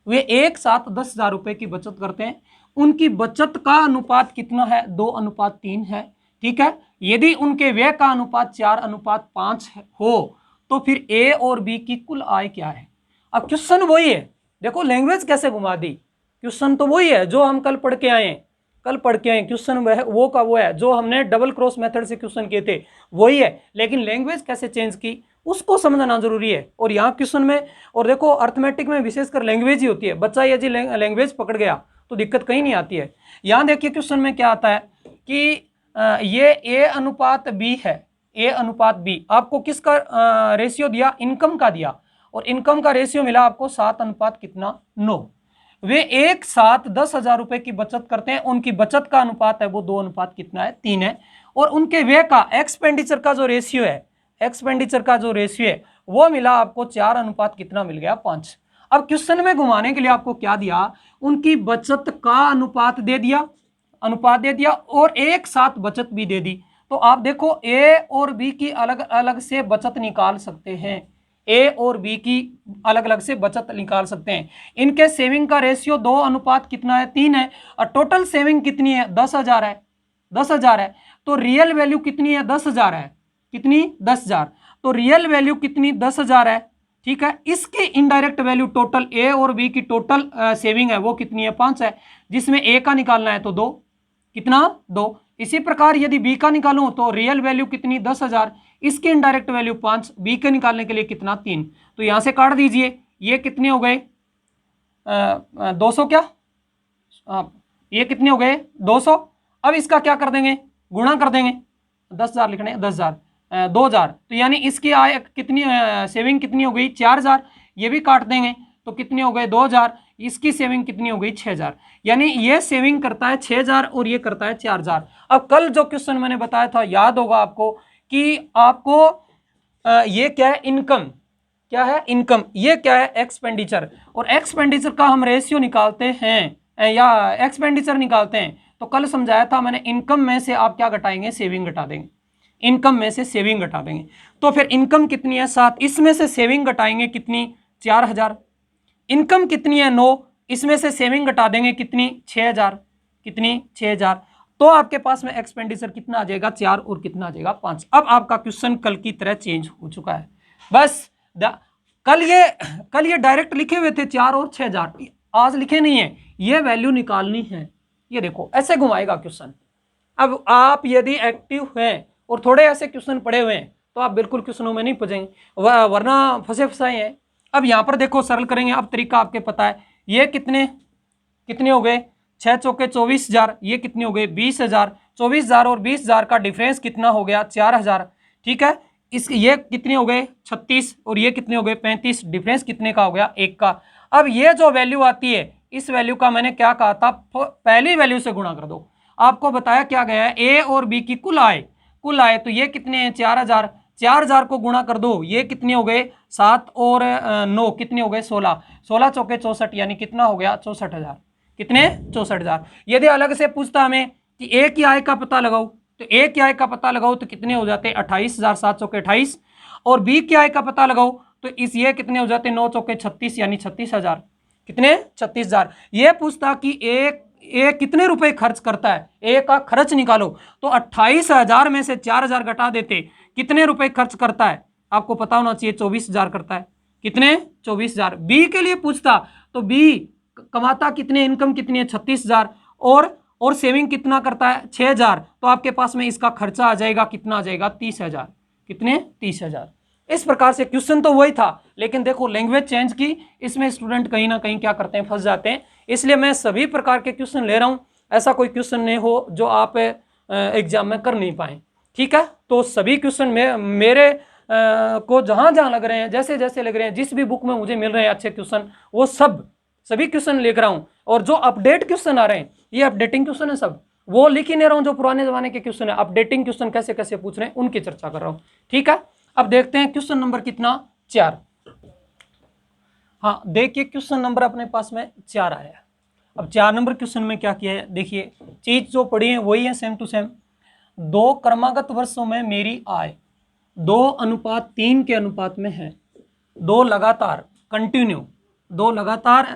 वे एक साथ 10,000 रुपए की बचत करते हैं। उनकी बचत का अनुपात कितना है? 2:3 है, ठीक है। यदि उनके व्यय का अनुपात 4:5 हो तो फिर ए और बी की कुल आय क्या है? अब क्वेश्चन वही है, देखो लैंग्वेज कैसे घुमा दी। क्वेश्चन तो वही है जो हम कल पढ़ के आए हैं, क्वेश्चन वो का वो है जो हमने डबल क्रॉस मेथड से क्वेश्चन किए थे, वही है। लेकिन लैंग्वेज कैसे चेंज की उसको समझना जरूरी है। और यहाँ क्वेश्चन में, और देखो अर्थमेटिक में विशेषकर लैंग्वेज ही होती है। बच्चा यदि लैंग्वेज पकड़ गया तो दिक्कत कहीं नहीं आती है। यहाँ देखिए क्वेश्चन में क्या आता है कि ये ए अनुपात बी है, ए अनुपात बी। आपको किसका रेशियो दिया? इनकम का दिया, और इनकम का रेशियो मिला आपको 7:9। वे एक साथ 10,000 रुपए की बचत करते हैं। उनकी बचत का अनुपात है वो 2:3 है। और उनके व्यय का, एक्सपेंडिचर का जो रेशियो है, एक्सपेंडिचर का जो रेशियो है वो मिला आपको 4 मिल गया 5। अब क्वेश्चन में घुमाने के लिए आपको क्या दिया? उनकी बचत का अनुपात दे दिया, और एक साथ बचत भी दे दी। तो आप देखो ए और बी की अलग अलग से बचत निकाल सकते हैं, ए और बी की अलग अलग से बचत निकाल सकते हैं। इनके सेविंग का रेशियो 2:3 है, और टोटल सेविंग कितनी है? 10,000 है, 10,000 है। तो रियल वैल्यू कितनी है? 10,000 है। कितनी? 10,000। तो रियल वैल्यू कितनी? 10,000 है, ठीक है। इसकी इनडायरेक्ट वैल्यू टोटल ए और बी की टोटल सेविंग है वो कितनी है? 5 है, जिसमें ए का निकालना है तो 2, कितना? 2। इसी प्रकार यदि बी का निकालूं तो रियल वैल्यू कितनी? 10,000, इसकी इनडायरेक्ट वैल्यू 5, बी के निकालने के लिए कितना? 3। तो यहां से काट दीजिए, ये कितने हो गए? 200 क्या? ये कितने हो गए? 200। अब इसका क्या कर देंगे? गुणा कर देंगे, 10,000 लिखने, 10,000, 2,000। तो यानी इसकी आय कितनी, सेविंग कितनी हो गई? 4,000। ये भी काट देंगे तो कितने हो गए? 2,000। इसकी सेविंग कितनी हो गई? 6,000। यानी ये सेविंग करता है 6,000 और ये करता है 4,000। अब कल जो क्वेश्चन मैंने बताया था, याद होगा आपको कि आपको ये क्या है? इनकम। क्या है? इनकम। ये क्या है? एक्सपेंडिचर। और एक्सपेंडिचर का हम रेशियो निकालते हैं या एक्सपेंडिचर निकालते हैं। तो कल समझाया था मैंने, इनकम में से आप क्या घटाएंगे? सेविंग घटा देंगे। इनकम में से सेविंग घटा देंगे। तो फिर इनकम कितनी है? 7, इसमें से सेविंग घटाएंगे कितनी? 4,000। इनकम कितनी है? 9, इसमें से सेविंग घटा देंगे कितनी? 6,000। कितनी? 6,000। तो आपके पास में एक्सपेंडिचर कितना आ जाएगा? 4, और कितना आ जाएगा? 5। अब आपका क्वेश्चन कल की तरह चेंज हो चुका है। बस कल ये डायरेक्ट लिखे हुए थे 4 और 6,000, आज लिखे नहीं है, ये वैल्यू निकालनी है। ये देखो ऐसे घुमाएगा क्वेश्चन। अब आप यदि एक्टिव हैं और थोड़े ऐसे क्वेश्चन पड़े हुए हैं तो आप बिल्कुल क्वेश्चनों में नहीं फंसेंगे, वरना फंसे फंसाए हैं। अब यहाँ पर देखो सरल करेंगे। अब तरीका आपके पता है। ये कितने हो गए? 6 चौके 24,000। ये कितने हो गए? 20,000। 24,000 और 20,000 का डिफरेंस कितना हो गया? 4,000, ठीक है। ये कितने हो गए? 36, और ये कितने हो गए? 35। डिफरेंस कितने का हो गया? 1 का। अब ये जो वैल्यू आती है, इस वैल्यू का मैंने क्या कहा था? पहली वैल्यू से गुणा कर दो। आपको बताया क्या गया है? ए और बी की कुल आय, तो ये कितने हैं? 4,000। 4,000 को गुणा कर दो, ये कितने हो गए? 7 और 9 कितने हो गए? 16। 16 चौके 64, यानी कितना हो गया? 64,000। कितने? 64,000। यदि अलग से पूछता हमें कि ए की आय का पता लगाओ, तो ए की आय का पता लगाओ तो कितने हो जाते? 28,000। 7 चौके 28। और बी की आय का पता लगाओ तो ये कितने हो जाते? 9 चौके 36, यानी 36,000। कितने? 36,000। ये पूछता कि ए कितने रुपए खर्च करता है, ए का खर्च निकालो। तो 28,000 में से 4,000 घटा देते, कितने रुपए खर्च करता है आपको पता होना चाहिए, 24,000 करता है। कितने? 24,000। बी के लिए पूछता तो बी कमाता कितने, इनकम कितनी है 36,000, और सेविंग कितना करता है 6,000। तो आपके पास में इसका खर्चा आ जाएगा, कितना आ जाएगा 30,000। कितने? 30,000। इस प्रकार से क्वेश्चन तो वही था, लेकिन देखो लैंग्वेज चेंज की, इसमें स्टूडेंट कहीं ना कहीं क्या करते हैं, फंस जाते हैं। इसलिए मैं सभी प्रकार के क्वेश्चन ले रहा हूं, ऐसा कोई क्वेश्चन नहीं हो जो आप एग्जाम में कर नहीं पाए। ठीक है, तो सभी क्वेश्चन में मेरे को जहां जहां लग रहे हैं, जैसे जैसे लग रहे हैं, जिस भी बुक में मुझे मिल रहे हैं अच्छे क्वेश्चन, वो सभी क्वेश्चन लिख रहा हूं। और जो अपडेट क्वेश्चन आ रहे हैं, ये अपडेटिंग क्वेश्चन है सब, वो लिख ही नहीं रहा हूं। जो पुराने जमाने के क्वेश्चन है, अपडेटिंग क्वेश्चन कैसे कैसे पूछ रहे हैं उनकी चर्चा कर रहा हूं। ठीक है, अब देखते हैं क्वेश्चन नंबर कितना, 4। हाँ देखिए, क्वेश्चन नंबर अपने पास में 4 आया है। अब 4 नंबर क्वेश्चन में क्या किया है, देखिए चीज जो पढ़ी है वही है, सेम टू सेम। 2 क्रमागत वर्षों में मेरी आय 2:3 के अनुपात में है। 2 लगातार कंटिन्यू, 2 लगातार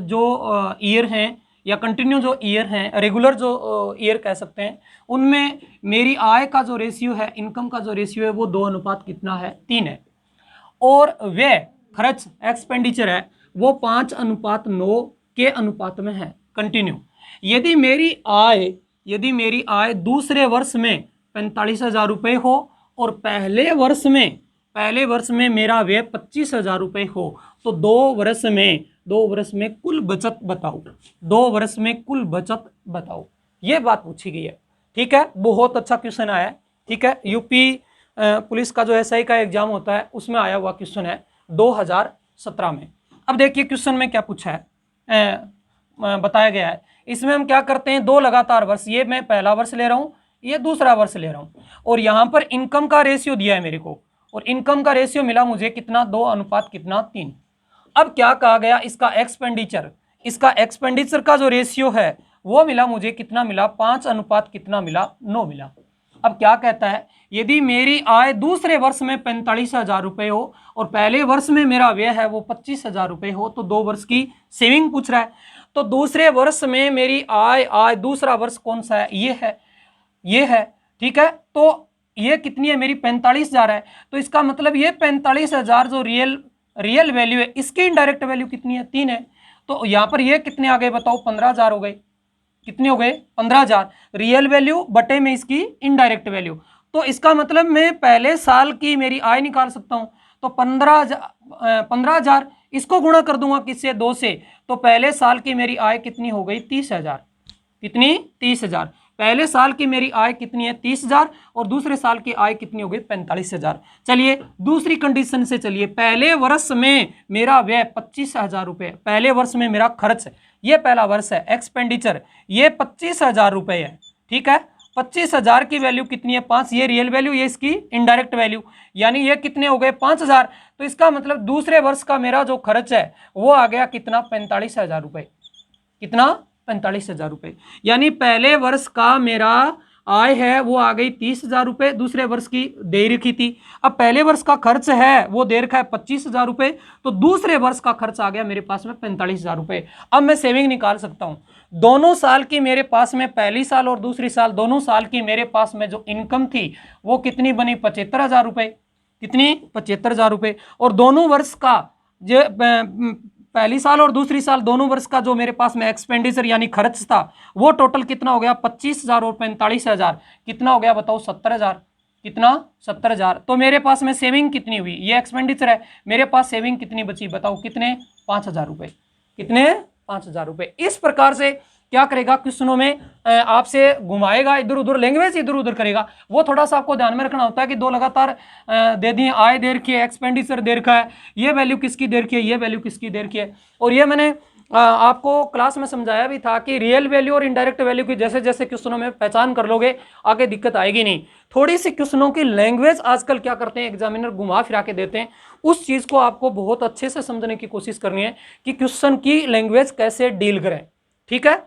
जो ईयर हैं, या कंटिन्यू जो ईयर हैं, रेगुलर जो ईयर कह सकते हैं, उनमें मेरी आय का जो रेशियो है, इनकम का जो रेशियो है, वो 2 कितना है, 3 है। और व्यय खर्च एक्सपेंडिचर है वो 5:9 के अनुपात में है, कंटिन्यू। यदि मेरी आय दूसरे वर्ष में 45,000 रुपये हो, और पहले वर्ष में मेरा व्यय 25,000 रुपये हो, तो 2 वर्ष में कुल बचत बताओ। 2 वर्ष में कुल बचत बताओ, ये बात पूछी गई है। ठीक है, बहुत अच्छा क्वेश्चन आया है। ठीक है, यूपी पुलिस का जो एसआई का एग्जाम होता है, उसमें आया हुआ क्वेश्चन है 2017 में। अब देखिए क्वेश्चन में क्या पूछा है, बताया गया है। इसमें हम क्या करते हैं, 2 लगातार वर्ष, ये मैं पहला वर्ष ले रहा हूं, ये दूसरा वर्ष ले रहा हूं, और यहां पर इनकम का रेशियो दिया है मेरे को, और इनकम का रेशियो मिला मुझे कितना, 2:3। अब क्या कहा गया, इसका एक्सपेंडिचर का जो रेशियो है वो मिला मुझे, कितना मिला, 5:9 मिला। अब क्या कहता है, यदि मेरी आय दूसरे वर्ष में 45,000 रुपये हो, और पहले वर्ष में मेरा व्यय है वो 25,000 रुपये हो, तो 2 वर्ष की सेविंग पूछ रहा है। तो दूसरे वर्ष में मेरी आय दूसरा वर्ष कौन सा है, ये है। ठीक है, तो ये कितनी है मेरी, 45,000 है। तो इसका मतलब ये 45,000 जो रियल वैल्यू है, इसकी इनडायरेक्ट वैल्यू कितनी है, 3 है। तो यहाँ पर ये कितने आ गए बताओ, 15,000 हो गए। कितने हो गए, 15,000 रियल वैल्यू बटे में इसकी इनडायरेक्ट वैल्यू। तो इसका मतलब मैं पहले साल की मेरी आय निकाल सकता हूं। तो 15,000 इसको गुणा कर दूंगा किससे, 2 से। तो पहले साल की मेरी आय कितनी हो गई, 30,000। कितनी, 30,000। पहले साल की मेरी आय कितनी है, 30,000, और दूसरे साल की आय कितनी हो गई, 45,000। चलिए दूसरी कंडीशन से चलिए, पहले वर्ष में मेरा व्यय 25,000 रुपये, पहले वर्ष में मेरा खर्च, ये पहला वर्ष है, एक्सपेंडिचर ये 25,000 रुपये है। ठीक है, 25,000 की वैल्यू कितनी है, 5, ये रियल वैल्यू, ये इसकी इनडायरेक्ट वैल्यू, यानी ये कितने हो गए, 5,000। तो इसका मतलब दूसरे वर्ष का मेरा जो खर्च है वो आ गया कितना, 45,000 रुपये। कितना, 45,000 रुपये। यानी पहले वर्ष का मेरा आय है वो आ गई 30,000 रुपये, दूसरे वर्ष की दे रखी थी। अब पहले वर्ष का खर्च है वो दे रखा है 25,000 रुपये, तो दूसरे वर्ष का खर्च आ गया मेरे पास में 45,000 रुपये। अब मैं सेविंग निकाल सकता हूँ। दोनों साल की मेरे पास में, पहली साल और दूसरी साल दोनों साल की मेरे पास में जो इनकम थी वो कितनी बनी, 75,000 रुपये। कितनी, 75,000 रुपये। और दोनों वर्ष का जो पहली साल और दूसरी साल दोनों वर्ष का जो मेरे पास में एक्सपेंडिचर यानी खर्च था वो टोटल कितना हो गया, 25,000 और 45,000 कितना हो गया बताओ, 70,000। कितना, 70,000। तो मेरे पास में सेविंग कितनी हुई, ये एक्सपेंडिचर है, मेरे पास सेविंग कितनी बची बताओ, कितने, 5,000 रुपये। कितने, 5,000 रुपये। इस प्रकार से क्या करेगा, क्वेश्चनों में आपसे घुमाएगा, इधर उधर लैंग्वेज इधर उधर करेगा। वो थोड़ा सा आपको ध्यान में रखना होता है कि 2 लगातार दे दिए, आय दे रखी है, एक्सपेंडिचर दे रखा है, ये वैल्यू किसकी दे रखी है, ये वैल्यू किसकी दे रखी है। और ये मैंने आपको क्लास में समझाया भी था कि रियल वैल्यू और इनडायरेक्ट वैल्यू की जैसे जैसे क्वेश्चनों में पहचान कर लोगे आगे दिक्कत आएगी नहीं। थोड़ी सी क्वेश्चनों की लैंग्वेज आजकल क्या करते हैं, एग्जामिनर घुमा फिरा के देते हैं, उस चीज़ को आपको बहुत अच्छे से समझने की कोशिश करनी है कि क्वेश्चन की लैंग्वेज कैसे डील करें। ठीक है,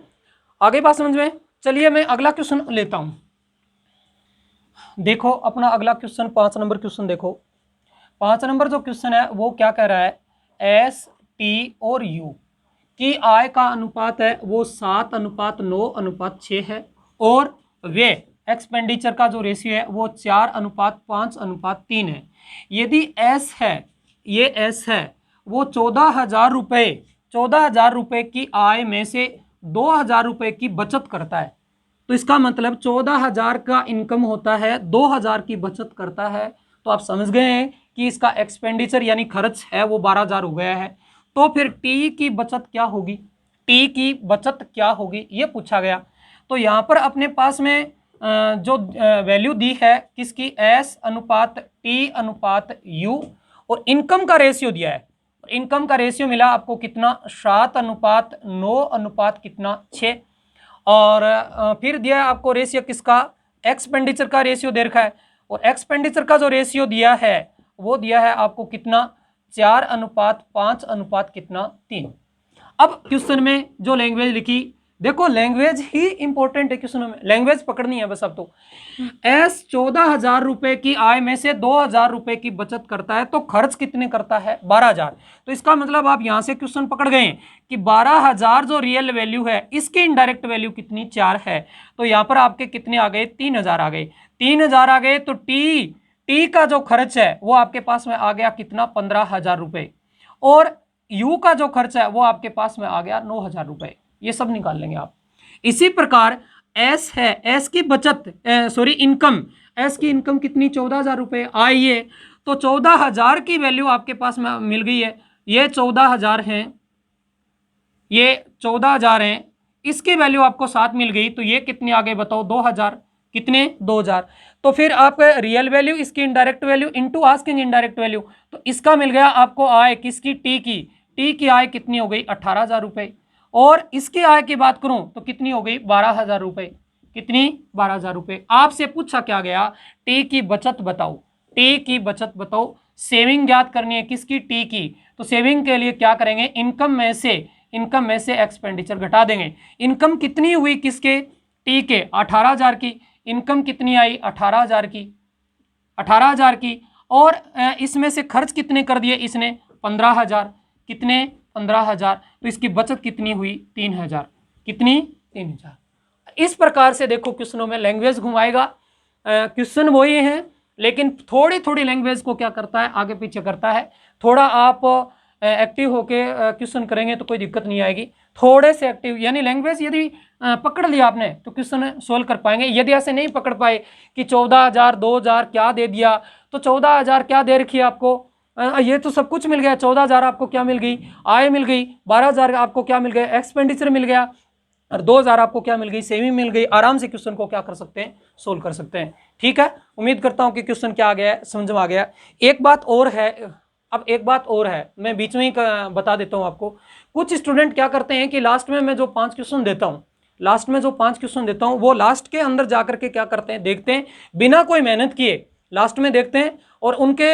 आगे बात समझ में। चलिए मैं अगला क्वेश्चन लेता हूं। देखो अपना अगला क्वेश्चन 5 नंबर क्वेश्चन देखो। 5 नंबर जो क्वेश्चन है वो क्या कह रहा है, एस, टी और यू की आय का अनुपात है वो 7:9:6 है, और व्यय एक्सपेंडिचर का जो रेशियो है वो 4:5:3 है। यदि एस है, ये एस है, वो 14,000 रुपये की आय में से 2,000 रुपये की बचत करता है, तो इसका मतलब 14,000 का इनकम होता है, 2,000 की बचत करता है, तो आप समझ गए हैं कि इसका एक्सपेंडिचर यानी खर्च है वो 12,000 हो गया है। तो फिर टी की बचत क्या होगी, टी की बचत क्या होगी ये पूछा गया। तो यहाँ पर अपने पास में जो वैल्यू दी है किसकी, एस अनुपात टी अनुपात यू, और इनकम का रेशियो दिया है। इनकम का रेशियो मिला आपको कितना, 7:9:6, और फिर दिया है आपको रेशियो किसका, एक्सपेंडिचर का रेशियो दे रखा है, और एक्सपेंडिचर का जो रेशियो दिया है वो दिया है आपको कितना, 4:5:3। अब क्वेश्चन में जो लैंग्वेज लिखी, देखो लैंग्वेज ही इंपॉर्टेंट है क्वेश्चन में, लैंग्वेज पकड़नी है बस। अब तो एस 14,000 रुपए की आय में से 2,000 रुपए की बचत करता है, तो खर्च कितने करता है, 12,000। तो इसका मतलब आप यहां से क्वेश्चन पकड़ गए कि 12,000 जो रियल वैल्यू है इसकी इनडायरेक्ट वैल्यू कितनी, 4 है। तो यहां पर आपके कितने आ गए, 3,000 आ गए, 3,000 आ गए। तो टी का जो खर्च है वो आपके पास में आ गया कितना, 15,000 रुपए, और यू का जो खर्च है वो आपके पास में आ गया 9,000 रुपए। ये सब निकाल लेंगे आप। इसी प्रकार एस है, एस की बचत सॉरी इनकम, एस की इनकम कितनी, 14,000 रुपए आई है। तो 14,000 की वैल्यू आपके पास में मिल गई है, ये 14,000 है, ये 14,000 है, इसकी वैल्यू आपको 7 मिल गई। तो ये कितने आ गए बताओ, 2,000, कितने, 2,000। तो फिर आप रियल वैल्यू इसकी indirect value into asking indirect value, तो इसका मिल गया आपको आय किसकी, टी की आय कितनी हो गई, 18,000 रुपए, और इसकी आय की बात करूं तो कितनी हो गई, 12,000 रुपए, कितनी, 12,000 रुपए। आपसे पूछा क्या गया, टी की बचत बताओ, टी की बचत बताओ, सेविंग ज्ञात करनी है किसकी, टी की। तो सेविंग के लिए क्या करेंगे, इनकम में से एक्सपेंडिचर घटा देंगे। इनकम कितनी हुई किसके, टी के, 18,000 की, इनकम कितनी आई, 18,000 की, 18,000 की, और इसमें से खर्च कितने कर दिए इसने, 15,000, कितने, 15,000। तो इसकी बचत कितनी हुई, 3,000, कितनी, 3,000। इस प्रकार से देखो क्वेश्चनों में लैंग्वेज घुमाएगा, क्वेश्चन वही है लेकिन थोड़ी थोड़ी लैंग्वेज को क्या करता है, आगे पीछे करता है। थोड़ा आप एक्टिव होके क्वेश्चन करेंगे तो कोई दिक्कत नहीं आएगी, थोड़े से एक्टिव, यानी लैंग्वेज यदि पकड़ लिया आपने तो क्वेश्चन सोल्व कर पाएंगे। यदि ऐसे नहीं पकड़ पाए कि 14,000 2,000 क्या दे दिया, तो 14,000 क्या दे रखी है आपको, ये तो सब कुछ मिल गया, 14,000 आपको क्या मिल गई, आय मिल गई, 12,000 आपको क्या मिल गया, एक्सपेंडिचर मिल गया, और 2,000 आपको क्या मिल गई, सेविंग मिल गई। आराम से क्वेश्चन को क्या कर सकते हैं, सोल्व कर सकते हैं। ठीक है, उम्मीद करता हूं कि क्वेश्चन क्या आ गया है, समझ में आ गया। एक बात और है, अब एक बात और है, मैं बीच में ही बता देता हूं आपको। कुछ स्टूडेंट क्या करते हैं कि लास्ट में मैं जो 5 क्वेश्चन देता हूं, लास्ट में जो 5 क्वेश्चन देता हूं वो लास्ट के अंदर जाकर के क्या करते हैं, देखते हैं, बिना कोई मेहनत किए लास्ट में देखते हैं, और उनके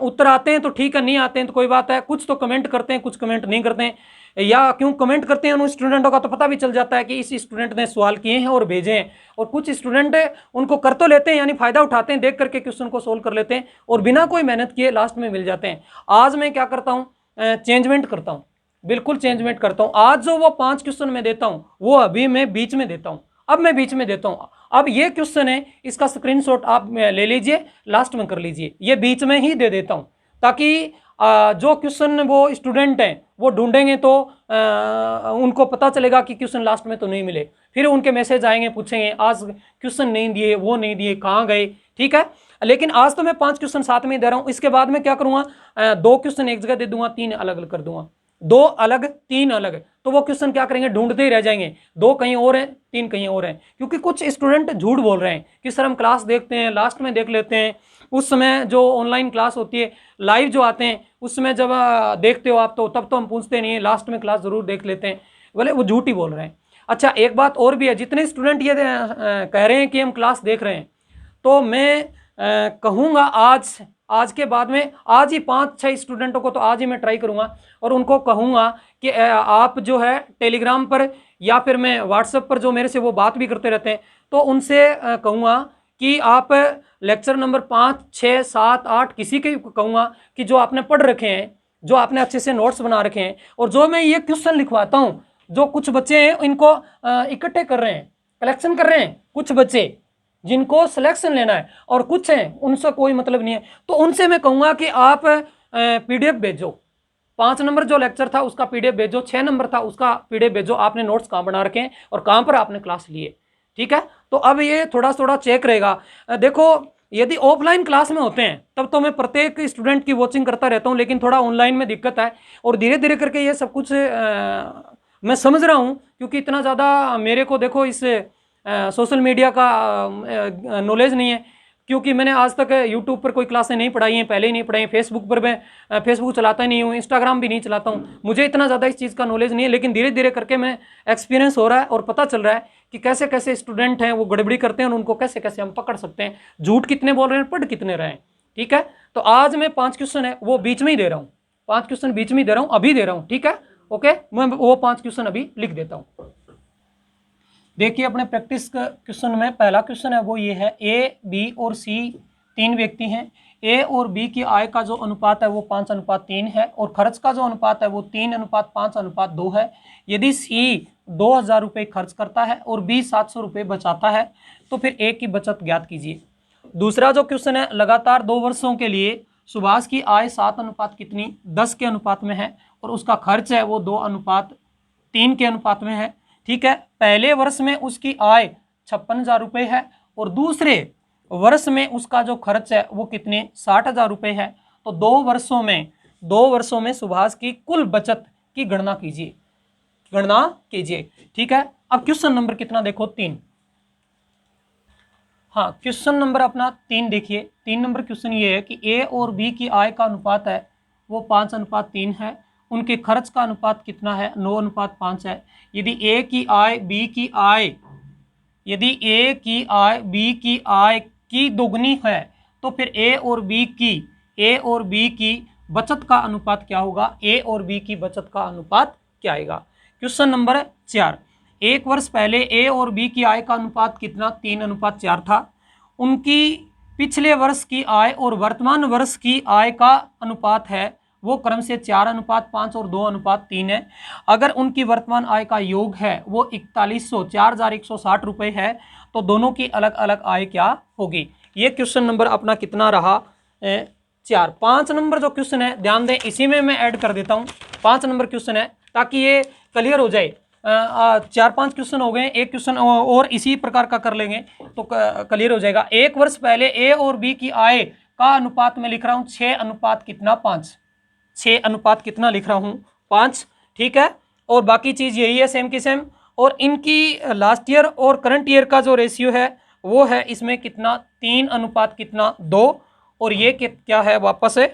उत्तर आते हैं तो ठीक है, नहीं आते हैं तो कोई बात है। कुछ तो कमेंट करते हैं, कुछ कमेंट नहीं करते हैं, या क्यों कमेंट करते हैं उन स्टूडेंटों का तो पता भी चल जाता है कि इस स्टूडेंट ने सवाल किए हैं और भेजे हैं। और कुछ स्टूडेंट उनको कर तो लेते हैं, यानी फायदा उठाते हैं, देख करके क्वेश्चन को सोल्व कर लेते हैं, और बिना कोई मेहनत किए लास्ट में मिल जाते हैं। आज मैं क्या करता हूँ, चेंजमेंट करता हूँ, बिल्कुल चेंजमेंट करता हूँ। आज जो वो 5 क्वेश्चन मैं देता हूँ वो अभी मैं बीच में देता हूँ, अब मैं बीच में देता हूँ। अब ये क्वेश्चन है, इसका स्क्रीनशॉट आप ले लीजिए, लास्ट में कर लीजिए, ये बीच में ही दे देता हूँ, ताकि जो क्वेश्चन वो स्टूडेंट हैं वो ढूंढेंगे तो उनको पता चलेगा कि क्वेश्चन लास्ट में तो नहीं मिले, फिर उनके मैसेज आएंगे, पूछेंगे आज क्वेश्चन नहीं दिए, वो नहीं दिए, कहाँ गए। ठीक है, लेकिन आज तो मैं 5 क्वेश्चन साथ में दे रहा हूँ, इसके बाद में क्या करूँगा, 2 क्वेश्चन एक जगह दे दूंगा, 3 अलग अलग कर दूंगा, 2 अलग 3 अलग, तो वो क्वेश्चन क्या करेंगे, ढूंढते ही रह जाएंगे, 2 कहीं और हैं, 3 कहीं और हैं। क्योंकि कुछ स्टूडेंट झूठ बोल रहे हैं कि सर हम क्लास देखते हैं, लास्ट में देख लेते हैं, उस समय जो ऑनलाइन क्लास होती है, लाइव जो आते हैं, उस समय जब देखते हो आप तो तब तो हम पूछते नहीं, लास्ट में क्लास जरूर देख लेते हैं, बोले वो झूठ ही बोल रहे हैं। अच्छा, एक बात और भी है, जितने स्टूडेंट ये कह रहे हैं कि हम क्लास देख रहे हैं, तो मैं कहूँगा आज के बाद में, आज ही 5-6 स्टूडेंटों को तो आज ही मैं ट्राई करूँगा, और उनको कहूँगा कि आप जो है टेलीग्राम पर या फिर मैं व्हाट्सएप पर जो मेरे से वो बात भी करते रहते हैं, तो उनसे कहूँगा कि आप लेक्चर नंबर 5, 6, 7, 8 किसी के कहूँगा कि जो आपने पढ़ रखे हैं जो आपने अच्छे से नोट्स बना रखे हैं, और जो मैं ये क्वेश्चन लिखवाता हूँ, जो कुछ बच्चे हैं इनको इकट्ठे कर रहे हैं, कलेक्शन कर रहे हैं, कुछ बच्चे जिनको सिलेक्शन लेना है, और कुछ हैं उनसे कोई मतलब नहीं है, तो उनसे मैं कहूँगा कि आप PDF भेजो। 5 नंबर जो लेक्चर था उसका PDF भेजो, 6 नंबर था उसका PDF भेजो, आपने नोट्स कहाँ बना रखे हैं और कहाँ पर आपने क्लास लिए। ठीक है, तो अब ये थोड़ा थोड़ा चेक रहेगा। देखो, यदि ऑफलाइन क्लास में होते हैं तब तो मैं प्रत्येक स्टूडेंट की वॉचिंग करता रहता हूँ, लेकिन थोड़ा ऑनलाइन में दिक्कत है, और धीरे धीरे करके ये सब कुछ मैं समझ रहा हूँ, क्योंकि इतना ज़्यादा मेरे को देखो इस सोशल मीडिया का नॉलेज नहीं है, क्योंकि मैंने आज तक यूट्यूब पर कोई क्लासें नहीं पढ़ाई हैं, पहले ही नहीं पढ़ाई हैं, फेसबुक पर मैं फेसबुक चलाता ही नहीं हूँ, इंस्टाग्राम भी नहीं चलाता हूँ, मुझे इतना ज़्यादा इस चीज़ का नॉलेज नहीं है, लेकिन धीरे धीरे करके मैं एक्सपीरियंस हो रहा है और पता चल रहा है कि कैसे कैसे स्टूडेंट हैं वो गड़बड़ी करते हैं और उनको कैसे कैसे हम पकड़ सकते हैं, झूठ कितने बोल रहे हैं, पढ़ कितने रहे हैं। ठीक है, तो आज मैं 5 क्वेश्चन है वो बीच में ही दे रहा हूँ, 5 क्वेश्चन बीच में ही दे रहा हूँ, अभी दे रहा हूँ। ठीक है, ओके, मैं वो 5 क्वेश्चन अभी लिख देता हूँ। देखिए, अपने प्रैक्टिस क्वेश्चन में पहला क्वेश्चन है वो ये है, ए, बी और सी 3 व्यक्ति हैं। ए और बी की आय का जो अनुपात है वो 5:3 है, और खर्च का जो अनुपात है वो 3:5:2 है। यदि सी 2,000 रुपये खर्च करता है और बी 700 रुपये बचाता है, तो फिर ए की बचत ज्ञात कीजिए। दूसरा जो क्वेश्चन है, लगातार 2 वर्षों के लिए सुभाष की आय 7 अनुपात कितनी 10 के अनुपात में है, और उसका खर्च है वो 2:3 के अनुपात में है। ठीक है, पहले वर्ष में उसकी आय 56,000 रुपये है, और दूसरे वर्ष में उसका जो खर्च है वो कितने 60,000 रुपये है। तो 2 वर्षों में सुभाष की कुल बचत की गणना कीजिए। ठीक है, अब क्वेश्चन नंबर कितना देखो, 3। हाँ, क्वेश्चन नंबर अपना 3 देखिए। 3 नंबर क्वेश्चन ये है कि ए और बी की आय का अनुपात है वो 5:3 है, उनके खर्च का अनुपात कितना है 9:5 है। यदि ए की आय बी की आय की दोगुनी है, तो फिर ए और बी की बचत का अनुपात क्या होगा, ए और बी की बचत का अनुपात क्या आएगा। क्वेश्चन नंबर 4, 1 वर्ष पहले ए और बी की आय का अनुपात कितना 3:4 था। उनकी पिछले वर्ष की आय और वर्तमान वर्ष की आय का अनुपात है वो क्रम से 4:5 और 2:3 है। अगर उनकी वर्तमान आय का योग है वो 4,160 रुपये है, तो दोनों की अलग अलग आय क्या होगी। ये क्वेश्चन नंबर अपना कितना रहा 4। 5 नंबर जो क्वेश्चन है ध्यान दें, इसी में मैं ऐड कर देता हूँ। 5 नंबर क्वेश्चन है ताकि ये क्लियर हो जाए। 4-5 क्वेश्चन हो गए, एक क्वेश्चन और इसी प्रकार का कर लेंगे तो क्लियर हो जाएगा। 1 वर्ष पहले ए और बी की आय का अनुपात में लिख रहा हूँ 6:5। 6 अनुपात कितना लिख रहा हूँ 5। ठीक है, और बाकी चीज़ यही है सेम की सेम। और इनकी लास्ट ईयर और करंट ईयर का जो रेशियो है वो है इसमें कितना 3:2, और ये क्या है वापस है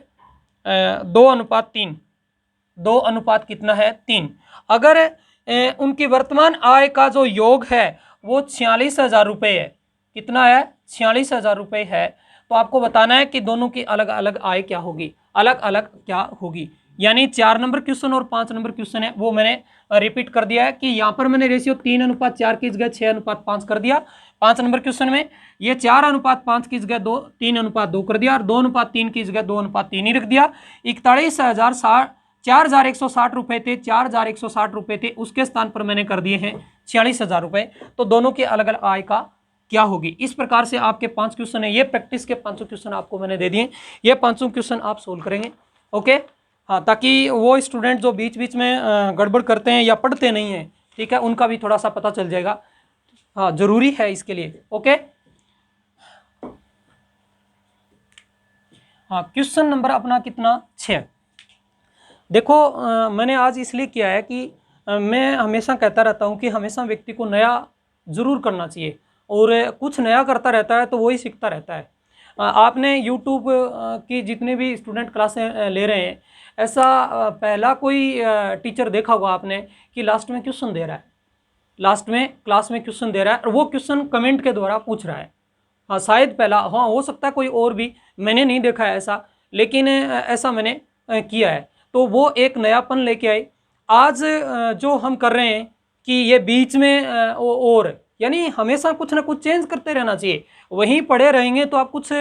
2:3। 2 कितना है 3। अगर उनकी वर्तमान आय का जो योग है वो 46,000 रुपये है, कितना है 46,000 रुपये है, तो आपको बताना है कि दोनों की अलग अलग आय क्या होगी, अलग अलग क्या होगी। यानी 4 नंबर क्वेश्चन और 5 नंबर क्वेश्चन है वो मैंने रिपीट कर दिया है कि यहाँ पर मैंने रेशियो 3:4 की जगह 6:5 कर दिया। 5 नंबर क्वेश्चन में ये 4:5 की जगह 3:2 कर दिया, और 2:3 की जगह 2:3 ही रख दिया। 4,160 रुपये थे, 4,160 रुपये थे, उसके स्थान पर मैंने कर दिए हैं 46,000 रुपये। तो दोनों की अलग अलग आय का क्या होगी। इस प्रकार से आपके 5 क्वेश्चन है, ये प्रैक्टिस के 5 क्वेश्चन आपको मैंने दे दिए। ये 5 क्वेश्चन आप सोल्व करेंगे। ओके, हाँ, ताकि वो स्टूडेंट जो बीच बीच में गड़बड़ करते हैं या पढ़ते नहीं हैं, ठीक है, उनका भी थोड़ा सा पता चल जाएगा। हाँ, जरूरी है इसके लिए। ओके, हाँ, क्वेश्चन नंबर अपना कितना 6। देखो, मैंने आज इसलिए किया है कि मैं हमेशा कहता रहता हूँ कि हमेशा व्यक्ति को नया ज़रूर करना चाहिए, और कुछ नया करता रहता है तो वही सीखता रहता है। आपने YouTube की जितने भी स्टूडेंट क्लासें ले रहे हैं, ऐसा पहला कोई टीचर देखा होगा आपने कि लास्ट में क्वेश्चन दे रहा है, लास्ट में क्लास में क्वेश्चन दे रहा है, और वो क्वेश्चन कमेंट के द्वारा पूछ रहा है। हाँ, शायद पहला, हाँ, हो सकता है कोई और भी, मैंने नहीं देखा है ऐसा, लेकिन ऐसा मैंने किया है। तो वो एक नयापन लेके आए। आज जो हम कर रहे हैं कि ये बीच में और यानी हमेशा कुछ ना कुछ चेंज करते रहना चाहिए। वहीं पड़े रहेंगे तो आप कुछ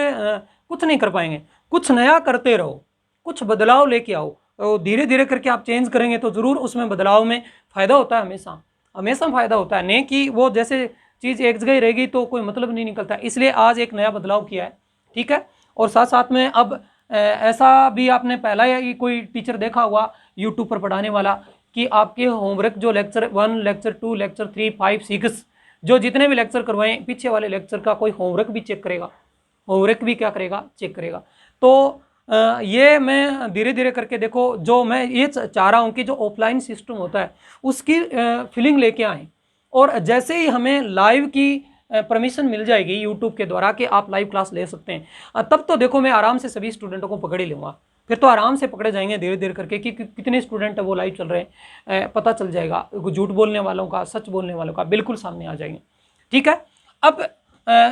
नहीं कर पाएंगे। कुछ नया करते रहो, कुछ बदलाव लेके आओ। तो धीरे धीरे करके आप चेंज करेंगे तो ज़रूर उसमें बदलाव में फ़ायदा होता है, हमेशा हमेशा फ़ायदा होता है। नहीं कि वो जैसे चीज़ एक जगह ही रहेगी तो कोई मतलब नहीं निकलता, इसलिए आज एक नया बदलाव किया है, ठीक है। और साथ साथ में अब ऐसा भी आपने पहला ही कोई टीचर देखा हुआ यूट्यूब पर पढ़ाने वाला कि आपके होमवर्क जो लेक्चर 1, लेक्चर 2, लेक्चर 3, 5, 6 जो जितने भी लेक्चर करवाएं, पीछे वाले लेक्चर का कोई होमवर्क भी चेक करेगा, होमवर्क भी क्या करेगा, चेक करेगा। तो ये मैं धीरे धीरे करके, देखो जो मैं ये चाह रहा हूँ कि जो ऑफलाइन सिस्टम होता है उसकी फीलिंग लेके आएँ, और जैसे ही हमें लाइव की परमिशन मिल जाएगी यूट्यूब के द्वारा कि आप लाइव क्लास ले सकते हैं, तब तो देखो मैं आराम से सभी स्टूडेंटों को पकड़ ही लूँगा, फिर तो आराम से पकड़े जाएंगे धीरे धीरे करके कि कितने स्टूडेंट है वो लाइव चल रहे हैं, पता चल जाएगा, झूठ बोलने वालों का, सच बोलने वालों का बिल्कुल सामने आ जाएंगे, ठीक है। अब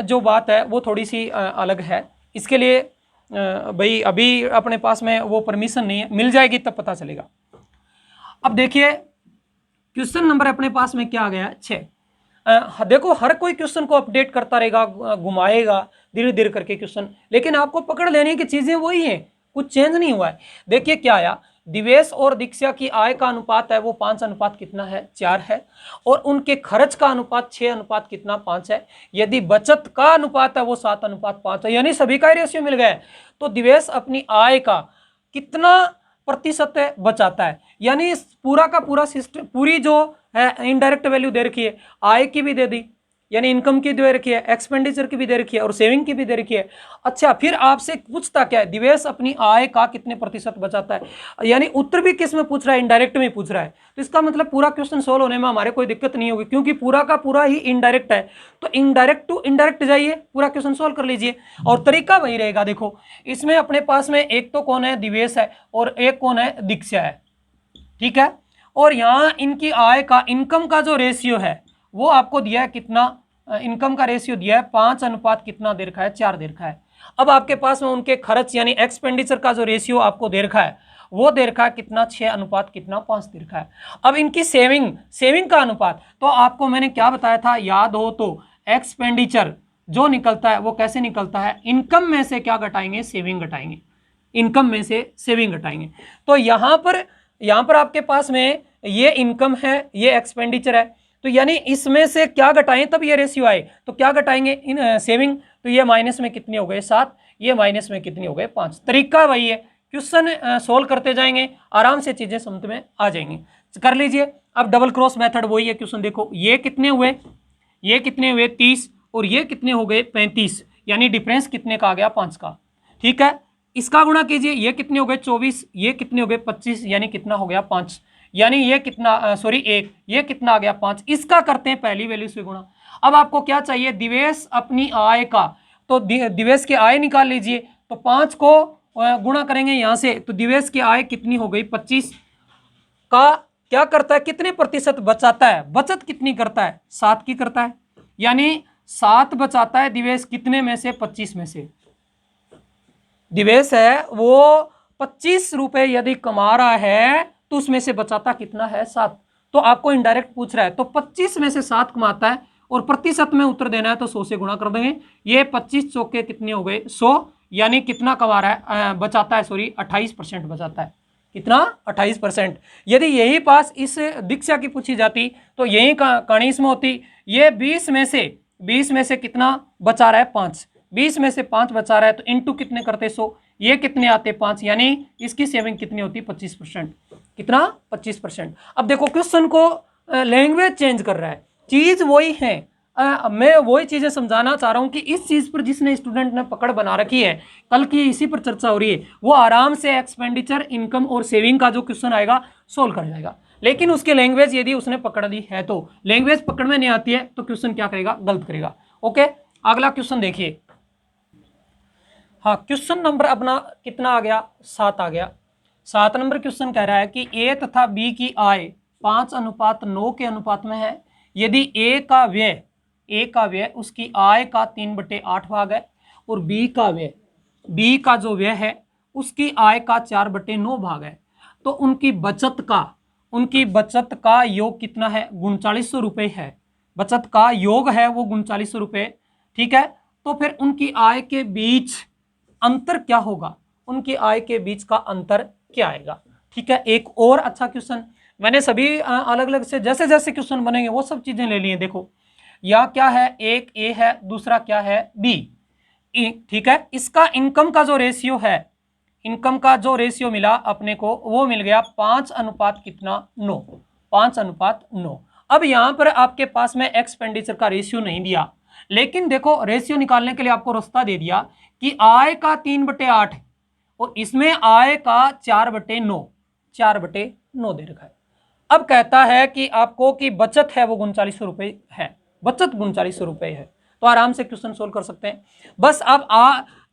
जो बात है वो थोड़ी सी अलग है, इसके लिए भाई अभी अपने पास में वो परमिशन नहीं है, मिल जाएगी तब पता चलेगा। अब देखिए क्वेश्चन नंबर अपने पास में क्या आ गया, 6। देखो हर कोई क्वेश्चन को अपडेट करता रहेगा, घुमाएगा धीरे धीरे करके क्वेश्चन, लेकिन आपको पकड़ लेने की चीजें वही हैं, कुछ चेंज नहीं हुआ है। देखिए क्या आया, दिवेश और दीक्षा की आय का अनुपात है वो 5 अनुपात कितना है, 4 है, और उनके खर्च का अनुपात 6 अनुपात कितना, 5 है। यदि बचत का अनुपात है वो 7 अनुपात 5 है, यानी सभी का रेशियो मिल गया। तो दिवेश अपनी आय का कितना प्रतिशत बचाता है, यानी पूरा का पूरा सिस्टम, पूरी जो है इनडायरेक्ट वैल्यू दे रखी है, आय की भी दे दी, यानी इनकम की दे रखी है, एक्सपेंडिचर की भी दे रखी है और सेविंग की भी दे रखी है। अच्छा, फिर आपसे पूछता क्या है, दिवेश अपनी आय का कितने प्रतिशत बचाता है, यानी उत्तर भी किस में पूछ रहा है, इनडायरेक्ट में पूछ रहा है। तो इसका मतलब पूरा क्वेश्चन सोल्व होने में हमारे कोई दिक्कत नहीं होगी, क्योंकि पूरा का पूरा ही इनडायरेक्ट है। तो इनडायरेक्ट टू इनडायरेक्ट जाइए, पूरा क्वेश्चन सोल्व कर लीजिए, और तरीका वही रहेगा। देखो इसमें अपने पास में एक तो कौन है, दिवेश है, और एक कौन है, दीक्षा है, ठीक है। और यहाँ इनकी आय का, इनकम का जो रेशियो है वो आपको दिया है कितना, इनकम का रेशियो दिया है 5 अनुपात कितना दे रखा है, 4 दे रखा है। अब आपके पास में उनके खर्च यानी एक्सपेंडिचर का जो रेशियो आपको दे रखा है वो दे रखा है कितना, 6 अनुपात कितना, 5 दे रखा है। अब इनकी सेविंग का अनुपात, तो आपको मैंने क्या बताया था, याद हो तो एक्सपेंडिचर जो निकलता है वो कैसे निकलता है, इनकम में से क्या घटाएंगे, सेविंग घटाएंगे, इनकम में से सेविंग घटाएंगे। तो यहाँ पर आपके पास में ये इनकम है, ये एक्सपेंडिचर है, तो यानी इसमें से क्या घटाएं तब ये रेशियो आए, तो क्या घटाएंगे, इन सेविंग, तो ये माइनस में कितने हो गए, 7, ये माइनस में कितने हो गए, 5। तरीका वही है, क्वेश्चन सोल्व करते जाएंगे, आराम से चीजें समझ में आ जाएंगी, कर लीजिए। अब डबल क्रॉस मेथड वही है, क्वेश्चन देखो ये कितने हुए, ये कितने हुए 30, और ये कितने हो गए 35, यानी डिफरेंस कितने का आ गया, 5 का, ठीक है। इसका गुणा कीजिए, ये कितने हो गए 24, ये कितने हो गए 25, यानी कितना हो गया 5, यानी ये कितना 1, ये कितना आ गया 5। इसका करते हैं पहली वैल्यू से गुणा। अब आपको क्या चाहिए, दिवेश अपनी आय का, तो दिवेश की आय निकाल लीजिए, तो 5 को गुणा करेंगे यहां से, तो दिवेश की आय कितनी हो गई 25 का क्या करता है, कितने प्रतिशत बचाता है, बचत कितनी करता है, 7 की करता है, यानी 7 बचाता है दिवेश, कितने में से, 25 में से। दिवेश है वो 25 रुपए यदि कमा रहा है तो उसमें से बचाता कितना है, 7। तो आपको इनडायरेक्ट पूछ रहा है, तो 25 में से 7 कमाता है, और प्रतिशत में उत्तर देना है तो 100 से गुणा कर देंगे। ये 25 चौके कितने हो गए 100, यानी कितना कमा रहा है, बचाता है, सॉरी 28% बचाता है, कितना 28%। यदि यही पास इस दीक्षा की पूछी जाती तो यही कहानी इसमें होती। ये 20 में से कितना बचा रहा है, 5, 20 में से 5 बचा रहा है, तो इनटू कितने करते 100, ये कितने आते 5, यानी इसकी सेविंग कितनी होती 25%, कितना 25%। अब देखो क्वेश्चन को लैंग्वेज चेंज कर रहा है, चीज वही है, मैं वही चीजें समझाना चाह रहा हूं कि इस चीज पर जिसने स्टूडेंट ने पकड़ बना रखी है, कल की इसी पर चर्चा हो रही है, वो आराम से एक्सपेंडिचर, इनकम और सेविंग का जो क्वेश्चन आएगा सोल्व कर जाएगा। लेकिन उसकी लैंग्वेज यदि उसने पकड़ ली है, तो लैंग्वेज पकड़ में नहीं आती है तो क्वेश्चन क्या करेगा, गलत करेगा। ओके, अगला क्वेश्चन देखिए। हाँ, क्वेश्चन नंबर अपना कितना आ गया, 7 आ गया। 7 नंबर क्वेश्चन कह रहा है कि ए तथा बी की आय 5:9 के अनुपात में है। यदि ए का व्यय उसकी आय का 3/8 भाग है, और बी का जो व्यय है उसकी आय का 4/9 भाग है, तो उनकी बचत का योग कितना है, 3900 रुपये है। बचत का योग है वो 3900 रुपये, ठीक है। तो फिर उनकी आय के बीच अंतर क्या होगा, उनकी आय के बीच का अंतर क्या आएगा। ठीक है, एक और अच्छा क्वेश्चन, मैंने सभी अलग अलग से जैसे जैसे क्वेश्चन बनेंगे वो सब चीजें ले लिए। देखो या क्या है, एक ए है, दूसरा क्या है बी, ठीक है। इसका इनकम का जो रेशियो है, इनकम का जो रेशियो मिला अपने को वो मिल गया 5 अनुपात कितना 9, 5 अनुपात 9। अब यहां पर आपके पास में एक्सपेंडिचर का रेशियो नहीं दिया, लेकिन देखो रेशियो निकालने के लिए आपको रास्ता दे दिया कि आय का 3/8 और इसमें आय का 4/9, 4/9 दे रखा है। अब कहता है कि आपको कि बचत है वो 3900 रुपये है, बचत 3900 रुपये है, तो आराम से क्वेश्चन सोल्व कर सकते हैं। बस अब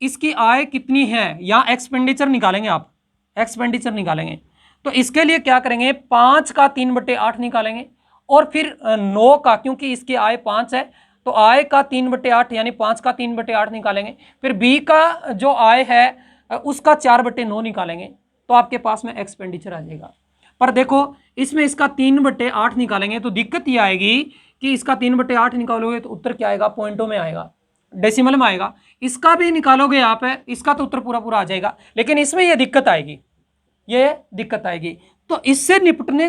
इसकी आय कितनी है, या एक्सपेंडिचर निकालेंगे, आप एक्सपेंडिचर निकालेंगे। तो इसके लिए क्या करेंगे, 5 का 3/8 निकालेंगे और फिर 9 का, क्योंकि इसकी आय 5 है तो आय का 3/8 यानी 5 का 3/8 निकालेंगे। फिर बी का जो आय है उसका 4/9 निकालेंगे, तो आपके पास में एक्सपेंडिचर आ जाएगा। पर देखो इसमें इसका 3/8 निकालेंगे तो दिक्कत ये आएगी कि इसका 3/8 निकालोगे तो उत्तर क्या आएगा, पॉइंटों में आएगा, डेसिमल में आएगा। इसका भी निकालोगे आप, इसका तो उत्तर पूरा पूरा आ जाएगा, लेकिन इसमें ये दिक्कत आएगी, ये दिक्कत आएगी। तो इससे निपटने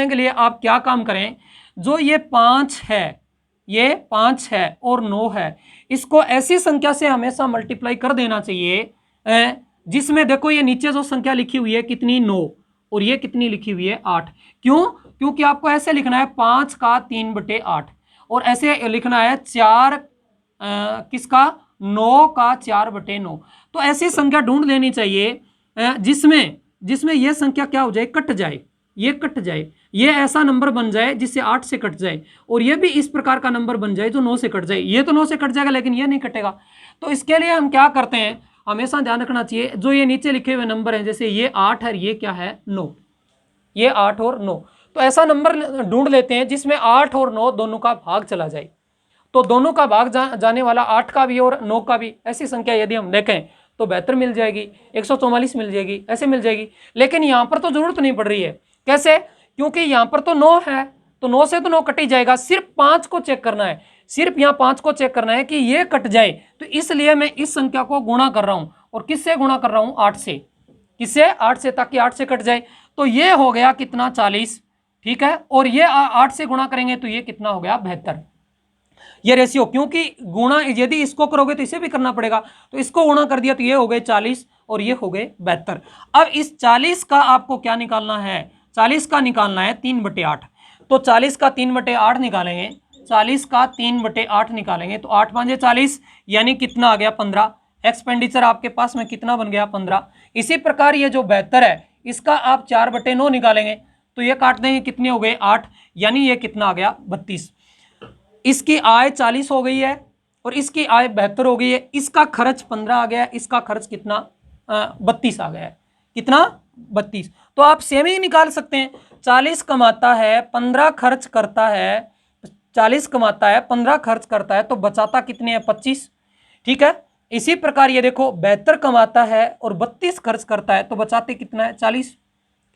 के लिए आप क्या काम करें, जो ये 5 है, ये 5 है और 9 है, इसको ऐसी संख्या से हमेशा मल्टीप्लाई कर देना चाहिए जिसमें देखो ये नीचे जो संख्या लिखी हुई है कितनी 9 और ये कितनी लिखी हुई है 8। क्यों, क्योंकि आपको ऐसे लिखना है 5 का 3/8 और ऐसे लिखना है 4 किसका 9 का 4/9। तो ऐसी संख्या ढूंढ लेनी चाहिए जिसमें यह संख्या क्या हो जाए, कट जाए, ये कट जाए, ये ऐसा नंबर बन जाए जिससे 8 से कट जाए, और ये भी इस प्रकार का नंबर बन जाए जो 9 से कट जाए। ये तो 9 से कट जाएगा लेकिन ये नहीं कटेगा। तो इसके लिए हम क्या करते हैं, हमेशा ध्यान रखना चाहिए जो ये नीचे लिखे हुए नंबर हैं, जैसे ये 8 है, ये क्या है 9, ये 8 और 9, तो ऐसा नंबर ढूंढ लेते हैं जिसमें 8 और 9 दोनों का भाग चला जाए। तो दोनों का भाग जाने वाला 8 का भी और 9 का भी, ऐसी संख्या यदि हम देखें तो 72 मिल जाएगी, 144 मिल जाएगी, ऐसे मिल जाएगी। लेकिन यहाँ पर तो जरूरत नहीं पड़ रही है। कैसे, क्योंकि यहाँ पर तो 9 है तो 9 से तो 9 कट ही जाएगा, सिर्फ 5 को चेक करना है, सिर्फ यहाँ 5 को चेक करना है कि ये कट जाए। तो इसलिए मैं इस संख्या को गुणा कर रहा हूं, और किससे गुणा कर रहा हूं, 8 से, किससे 8 से, ताकि 8 से कट जाए। तो ये हो गया कितना 40, ठीक है, और ये 8 से गुणा करेंगे तो ये कितना हो गया 72। ये रेशियो, क्योंकि गुणा यदि इसको करोगे तो इसे भी करना पड़ेगा, तो इसको गुणा कर दिया तो ये हो गए 40 और ये हो गए 72। अब इस 40 का आपको क्या निकालना है, 40 का निकालना है 3/8। तो 40 का 3/8 निकालेंगे, 40 का 3/8 निकालेंगे तो 8 5 40, यानी कितना आ गया 15। एक्सपेंडिचर आपके पास में कितना बन गया 15। इसी प्रकार ये जो 72 है इसका आप 4/9 निकालेंगे तो ये काट देंगे, कितने हो गए 8, यानी ये कितना आ गया 32। इसकी आय 40 हो गई है और इसकी आय 72 हो गई है, इसका खर्च 15 आ गया, इसका खर्च कितना 32 आ गया है, कितना 32। तो आप सेम ही निकाल सकते हैं, 40 कमाता है 15 खर्च करता है, 40 कमाता है 15 खर्च करता है तो बचाता कितने हैं 25, ठीक है। इसी प्रकार ये देखो 72 कमाता है और 32 खर्च करता है तो बचाते कितना है 40,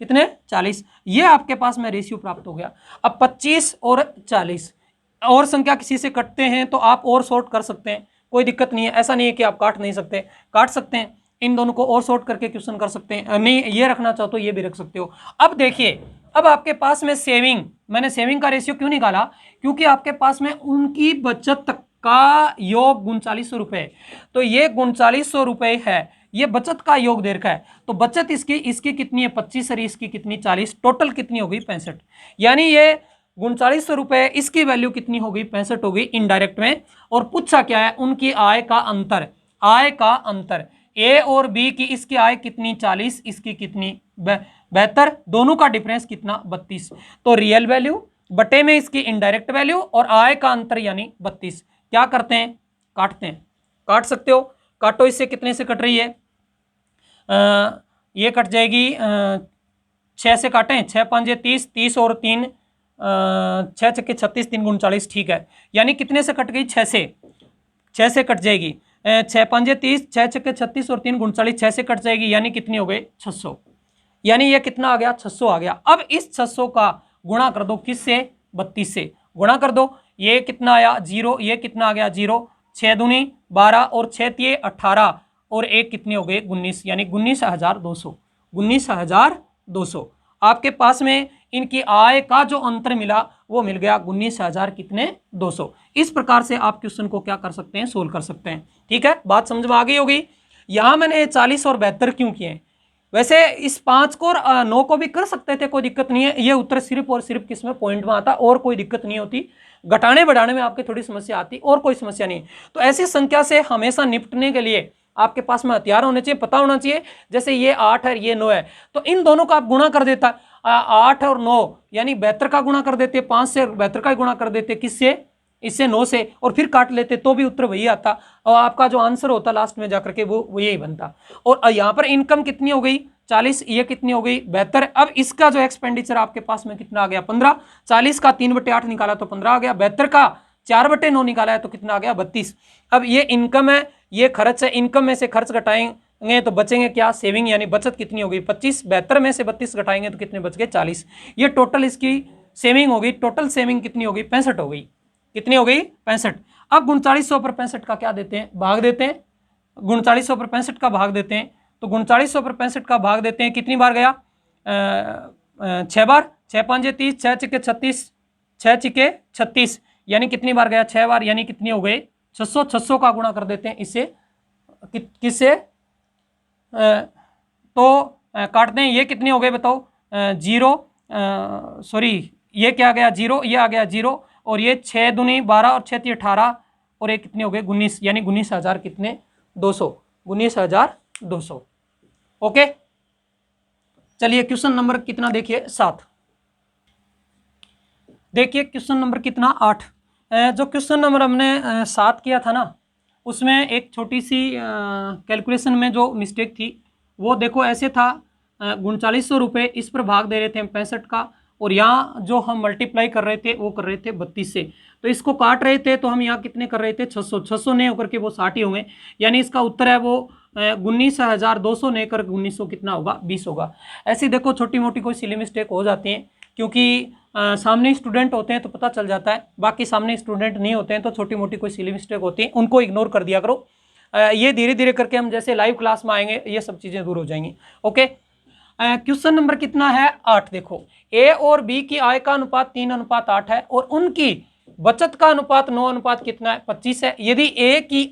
कितने 40। ये आपके पास में रेशियो प्राप्त हो गया। अब 25 और 40 और संख्या किसी से कटते हैं तो आप और शॉर्ट कर सकते हैं, कोई दिक्कत नहीं है। ऐसा नहीं है कि आप काट नहीं सकते, काट सकते हैं, इन दोनों को और शॉर्ट करके क्वेश्चन कर सकते हैं, नहीं ये रखना चाहो तो ये भी रख सकते हो। अब देखिए, अब आपके पास में सेविंग, मैंने सेविंग का रेशियो क्यों निकाला, क्योंकि आपके पास में उनकी बचत का योग 3900 रुपये, तो ये 3900 रुपये है, ये बचत का योग दे रखा है। तो बचत इसकी कितनी है 25 और इसकी कितनी 40, टोटल कितनी हो गई 65, यानी ये 3900 रुपये, इसकी वैल्यू कितनी हो गई 65 हो गई इनडायरेक्ट में। और पूछा क्या है, उनकी आय का अंतर, आय का अंतर ए और बी की, इसकी आय कितनी 40, इसकी कितनी 72, दोनों का डिफरेंस कितना 32। तो रियल वैल्यू बटे में इसकी इनडायरेक्ट वैल्यू और आय का अंतर यानी 32। क्या करते हैं, काटते हैं, काट सकते हो, काटो, इससे कितने से कट रही है, ये कट जाएगी 6 से काटें, 6 5 30, 30 और 3 6 छक्के 36, 3 गुण 40, ठीक है, यानी कितने से कट गई 6 से कट जाएगी, 6 5 30, 6 छक्के 36 और 3 गुण 40, 6 से कट जाएगी, यानी कितनी हो गई 600, यानी ये कितना आ गया 600 आ गया। अब इस 600 का गुणा कर दो किससे 32 से गुणा कर दो, ये कितना आया 0, ये कितना आ गया 0, 6 दूनी 12 और 6 तिये 18 और एक कितने हो गए 19, यानी 19,200, 19,200। आपके पास में इनकी आय का जो अंतर मिला वो मिल गया 19,000 कितने 200। इस प्रकार से आप क्वेश्चन को क्या कर सकते हैं, सोल्व कर सकते हैं। ठीक है, बात समझ में आ गई होगी। यहां मैंने 40 और 72 क्यों किए? वैसे इस 5 को और 9 को भी कर सकते थे, कोई दिक्कत नहीं है। ये उत्तर सिर्फ और सिर्फ किस में, पॉइंट में आता, और कोई दिक्कत नहीं होती। घटाने बढ़ाने में आपके थोड़ी समस्या आती, और कोई समस्या नहीं। तो ऐसी संख्या से हमेशा निपटने के लिए आपके पास में हथियार होने चाहिए, पता होना चाहिए। जैसे ये 8 है, ये 9 है, तो इन दोनों का आप गुणा कर देता, 8 और 9 यानी 72 का गुणा कर देते, 5 से 72 का गुणा कर देते, किससे, इससे 9 से, और फिर काट लेते तो भी उत्तर वही आता, और आपका जो आंसर होता लास्ट में जाकर के वो यही बनता। और यहाँ पर इनकम कितनी हो गई 40, ये कितनी हो गई 72। अब इसका जो एक्सपेंडिचर आपके पास में कितना आ गया 15। 40 का 3/8 निकाला तो 15 आ गया। 72 का 4/9 निकाला है तो कितना आ गया 32। अब ये इनकम है, ये खर्च है। इनकम में से खर्च घटाएंगे तो बचेंगे क्या, सेविंग, यानी बचत कितनी होगी 25। 72 में से 32 घटाएंगे तो कितने बच गए 40। ये टोटल इसकी सेविंग होगी। टोटल सेविंग कितनी होगी 65 हो गई। कितनी हो गई 65। अब 3900 पर 65 का क्या देते हैं, भाग देते हैं। 3900 पर 65 का भाग देते हैं, तो 3900 पर 65 का भाग देते हैं, कितनी बार गया 6 बार। 6 5 30, 6 चिके 36, 6 चिके 36, यानी कितनी बार गया 6 बार, यानी कितनी हो गई 600। 600 का गुणा कर देते हैं इससे, किससे, तो काटते हैं। ये कितनी हो गई बताओ 0, सॉरी ये क्या गया 0, ये आ गया 0, और ये 6 दूनी 12 और 6 18, और ये कितने हो गए 19, यानी 19,000 कितने 200, 19,200। ओके, चलिए क्वेश्चन नंबर कितना देखिए 7। देखिए क्वेश्चन नंबर कितना 8। जो क्वेश्चन नंबर हमने 7 किया था ना, उसमें एक छोटी सी कैलकुलेशन में जो मिस्टेक थी वो देखो ऐसे था, 3900 रुपये इस पर भाग दे रहे थे हम 65 का, और यहाँ जो हम मल्टीप्लाई कर रहे थे वो कर रहे थे 32 से, तो इसको काट रहे थे तो हम यहाँ कितने कर रहे थे 600। 600 नहीं होकर के वो 60 ही होंगे, यानी इसका उत्तर है वो 19,200 नहीं कर 1900 कितना होगा 20 होगा। ऐसी देखो छोटी मोटी कोई सिली मिस्टेक हो जाती है, क्योंकि सामने स्टूडेंट होते हैं तो पता चल जाता है, बाकी सामने स्टूडेंट नहीं होते हैं तो छोटी मोटी कोई सिली मिस्टेक होती है, उनको इग्नोर कर दिया करो। ये धीरे धीरे करके हम जैसे लाइव क्लास में आएंगे ये सब चीज़ें दूर हो जाएंगी। ओके, क्वेश्चन नंबर कितना है 8। देखो ए और बी की आय का अनुपात 3:8 है, और उनकी बचत का अनुपात 9 कितना है 25 है। यदि ए की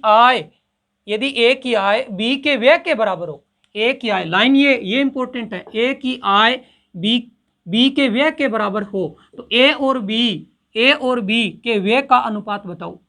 आय बी के व्यय के बराबर हो, ए की आय, लाइन ये इंपॉर्टेंट है, ए की आय बी के व्यय के बराबर हो, तो ए और बी के व्यय का अनुपात बताओ,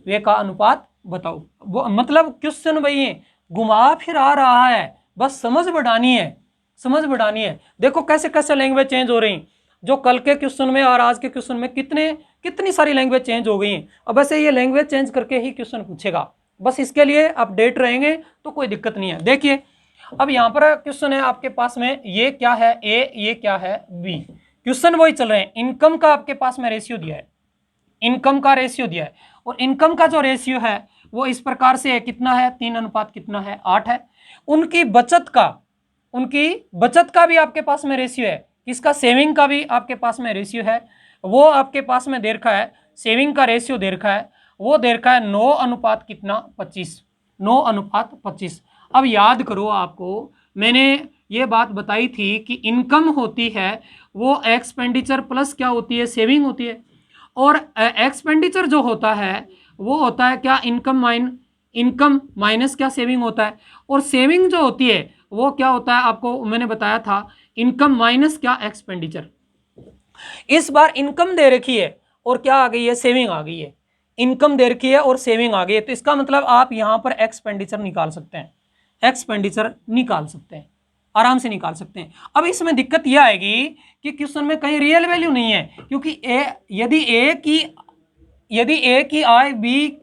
व्यय का अनुपात बताओ। वो मतलब क्वेश्चन भाई घुमा फिर आ रहा है, बस समझ बढ़ानी है, समझ बढ़ानी है। देखो कैसे कैसे लैंग्वेज चेंज हो रही, जो कल के क्वेश्चन में और आज के क्वेश्चन में कितनी सारी लैंग्वेज चेंज हो गई हैं। अब वैसे ये लैंग्वेज चेंज करके ही क्वेश्चन पूछेगा, बस इसके लिए अपडेट रहेंगे तो कोई दिक्कत नहीं है। देखिए अब यहाँ पर क्वेश्चन है आपके पास में, ये क्या है ए, ये क्या है बी, क्वेश्चन वही चल रहे हैं। इनकम का आपके पास में रेशियो दिया है, इनकम का रेशियो दिया है, और इनकम का जो रेशियो है वो इस प्रकार से है, कितना है 3 कितना है 8 है। उनकी बचत का भी आपके पास में रेशियो है, किसका, सेविंग का भी आपके पास में रेशियो है, वो आपके पास में दे रखा है, सेविंग का रेशियो दे रखा है, वो दे रखा है 9 कितना 25, 9:25। अब याद करो, आपको मैंने ये बात बताई थी कि इनकम होती है वो एक्सपेंडिचर प्लस क्या होती है, सेविंग होती है, और एक्सपेंडिचर जो होता है वो होता है क्या, इनकम माइनस क्या, सेविंग होता है, और सेविंग जो होती है वो क्या होता है, आपको मैंने बताया था इनकम माइनस क्या, एक्सपेंडिचर। इस बार इनकम दे रखी है और क्या आ गई है, सेविंग आ गई है। इनकम दे रखी है और सेविंग आ गई है, तो इसका मतलब आप यहां पर एक्सपेंडिचर निकाल सकते हैं, एक्सपेंडिचर निकाल सकते हैं, आराम से निकाल सकते हैं। अब इसमें दिक्कत यह आएगी कि क्वेश्चन में कहीं रियल वैल्यू नहीं है, क्योंकि यदि ए की आय बी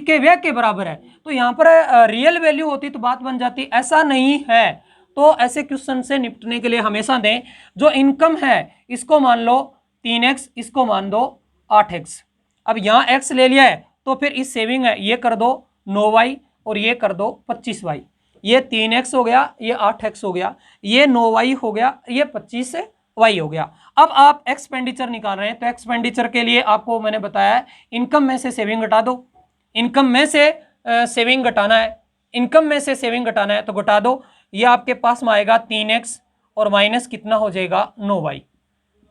के व्यय के बराबर है, तो यहाँ पर रियल वैल्यू होती तो बात बन जाती, ऐसा नहीं है। तो ऐसे क्वेश्चन से निपटने के लिए हमेशा दें, जो इनकम है इसको मान लो 3x, इसको मान दो 8x। अब यहाँ x ले लिया है तो फिर इस सेविंग है ये कर दो 9y, और ये कर दो 25y। ये 3x हो गया, ये 8x हो गया, ये 9y हो गया, ये 25y हो गया। अब आप एक्सपेंडिचर निकाल रहे हैं, तो एक्सपेंडिचर के लिए आपको मैंने बताया इनकम में से सेविंग घटा दो, इनकम में से सेविंग घटाना है, इनकम में से सेविंग घटाना है तो घटा दो। ये आपके पास में आएगा 3x और माइनस कितना हो जाएगा 9y।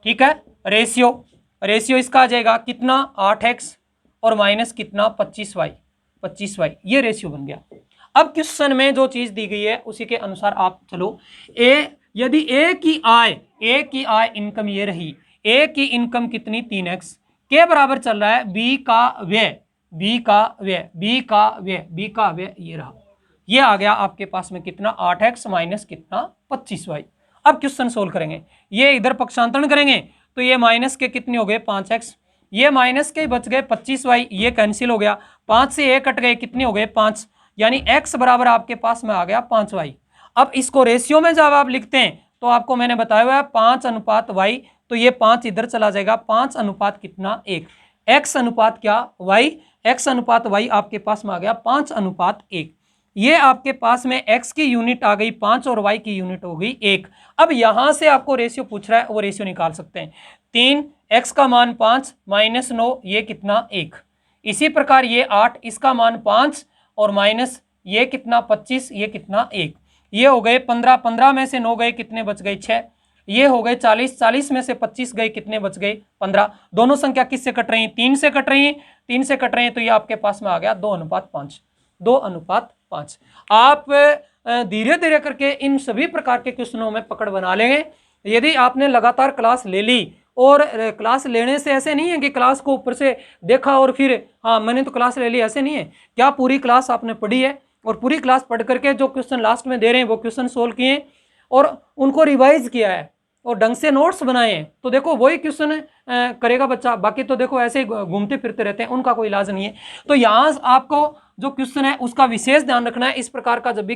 ठीक है, रेशियो इसका आ जाएगा कितना 8x और माइनस कितना 25y। ये रेशियो बन गया। अब क्वेश्चन में जो चीज दी गई है उसी के अनुसार आप चलो। यदि ए की आय इनकम ये रही, ए की इनकम कितनी 3x के बराबर चल रहा है, बी का व्यय ये रहा, ये आ गया आपके पास में कितना 8x माइनस कितना 25y। अब क्वेश्चन सोल्व करेंगे, ये इधर पक्षांतरण करेंगे तो ये माइनस के कितने हो गए 5x, ये माइनस के बच गए 25y, ये कैंसिल हो गया, 5 से ये कट गए कितने हो गए 5, यानी x बराबर आपके पास में आ गया 5y। अब इसको रेशियो में जब आप लिखते हैं तो आपको मैंने बताया हुआ है 5:y, तो ये 5 इधर चला जाएगा, 5 अनुपात कितना 1, x अनुपात क्या y आपके पास में आ गया 5:1। ये आपके पास में x की यूनिट आ गई 5 और y की यूनिट हो गई 1। अब यहां से आपको रेशियो पूछ रहा है, वो रेशियो निकाल सकते हैं। 3x का मान 5 माइनस 9 ये कितना 1, इसी प्रकार ये 8 इसका मान 5 और माइनस ये कितना 25 ये कितना 1, ये हो गए 15 में से 9 गए कितने बच गए 6, ये हो गए 40 में से 25 गए कितने बच गए 15। दोनों संख्या किससे कट रही हैं 3 से कट रही हैं, तो ये आपके पास में आ गया 2:5। आप धीरे धीरे करके इन सभी प्रकार के क्वेश्चनों में पकड़ बना लेंगे। यदि आपने लगातार क्लास ले ली, और क्लास लेने से ऐसे नहीं है कि क्लास को ऊपर से देखा और फिर हाँ मैंने तो क्लास ले ली, ऐसे नहीं है। क्या पूरी क्लास आपने पढ़ी है और पूरी क्लास पढ़ करके जो क्वेश्चन लास्ट में दे रहे हैं वो क्वेश्चन सोल्व किए और उनको रिवाइज किया है और ढंग से नोट्स बनाए हैं, तो देखो वही क्वेश्चन करेगा बच्चा। बाकी तो देखो ऐसे ही घूमते फिरते रहते हैं, उनका कोई इलाज नहीं है। तो यहाँ आपको जो क्वेश्चन है उसका विशेष ध्यान रखना है। इस प्रकार का जब भी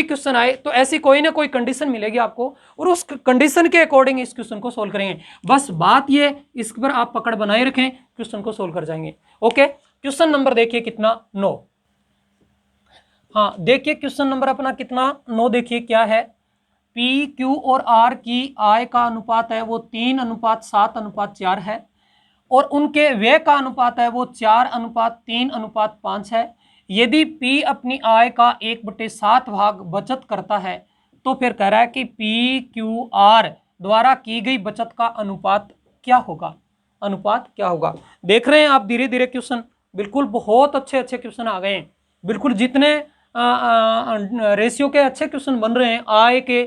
क्वेश्चन आए तो ऐसी कोई ना कोई कंडीशन मिलेगी आपको, और उस कंडीशन के अकॉर्डिंग इस क्वेश्चन को सोल्व करेंगे। बस बात ये, इस पर आप पकड़ बनाए रखें, क्वेश्चन को सोल्व कर जाएंगे। ओके, क्वेश्चन नंबर देखिए कितना 9। हाँ देखिए क्वेश्चन नंबर अपना कितना 9, देखिए क्या है। पी क्यू और आर की आय का अनुपात है वो 3:7:4 है, और उनके व्यय का अनुपात है वो 4:3:5 है। यदि P अपनी आय का 1/7 भाग बचत करता है तो फिर कह रहा है कि PQR द्वारा की गई बचत का अनुपात क्या होगा। देख रहे हैं आप धीरे धीरे क्वेश्चन, बिल्कुल बहुत अच्छे क्वेश्चन आ गए हैं। बिल्कुल जितने रेशियो के अच्छे क्वेश्चन बन रहे हैं, आय के,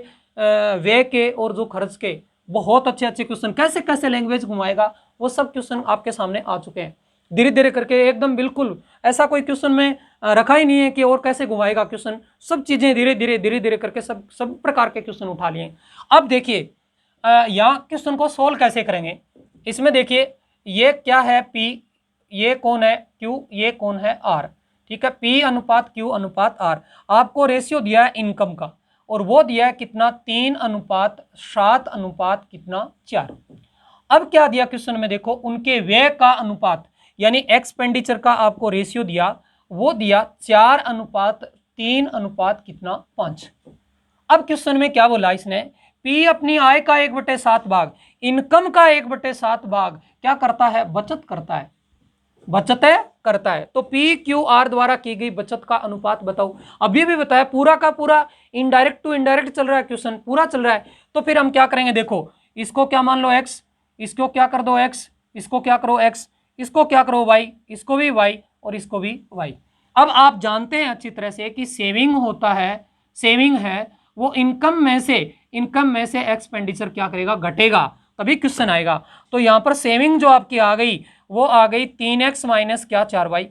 व्यय के और जो खर्च के, बहुत अच्छे क्वेश्चन, कैसे कैसे लैंग्वेज घुमाएगा वो सब क्वेश्चन आपके सामने आ चुके हैं। धीरे धीरे करके एकदम बिल्कुल ऐसा कोई क्वेश्चन में रखा ही नहीं है कि और कैसे घुमाएगा क्वेश्चन। सब चीजें धीरे धीरे करके सब प्रकार के क्वेश्चन उठा लिए। अब देखिए यहाँ क्वेश्चन को सोल्व कैसे करेंगे। इसमें देखिए ये क्या है P, ये कौन है Q, ये कौन है R। ठीक है, P:Q:R। आपको रेशियो दिया है इनकम का, और वो दिया है कितना 3:7:4। अब क्या दिया क्वेश्चन में देखो, उनके व्यय का अनुपात यानी एक्सपेंडिचर का आपको रेशियो दिया, वो दिया 4:3:5। अब क्वेश्चन में क्या बोला इसने, P अपनी आय का 1/7 भाग, इनकम का 1/7 भाग क्या करता है, बचत करता है। तो PQR द्वारा की गई बचत का अनुपात बताओ। अभी भी बताया पूरा का पूरा इनडायरेक्ट टू इनडायरेक्ट चल रहा है, क्वेश्चन पूरा चल रहा है। तो फिर हम क्या करेंगे, देखो इसको क्या मान लो x, इसको क्या कर दो x, इसको क्या करो x, इसको क्या करो y, इसको भी y और इसको भी y। अब आप जानते हैं अच्छी तरह से कि सेविंग है वो इनकम में से एक्सपेंडिचर क्या करेगा, घटेगा, तभी क्वेश्चन आएगा। तो यहां पर सेविंग जो आपकी आ गई वो आ गई 3x माइनस क्या 4y।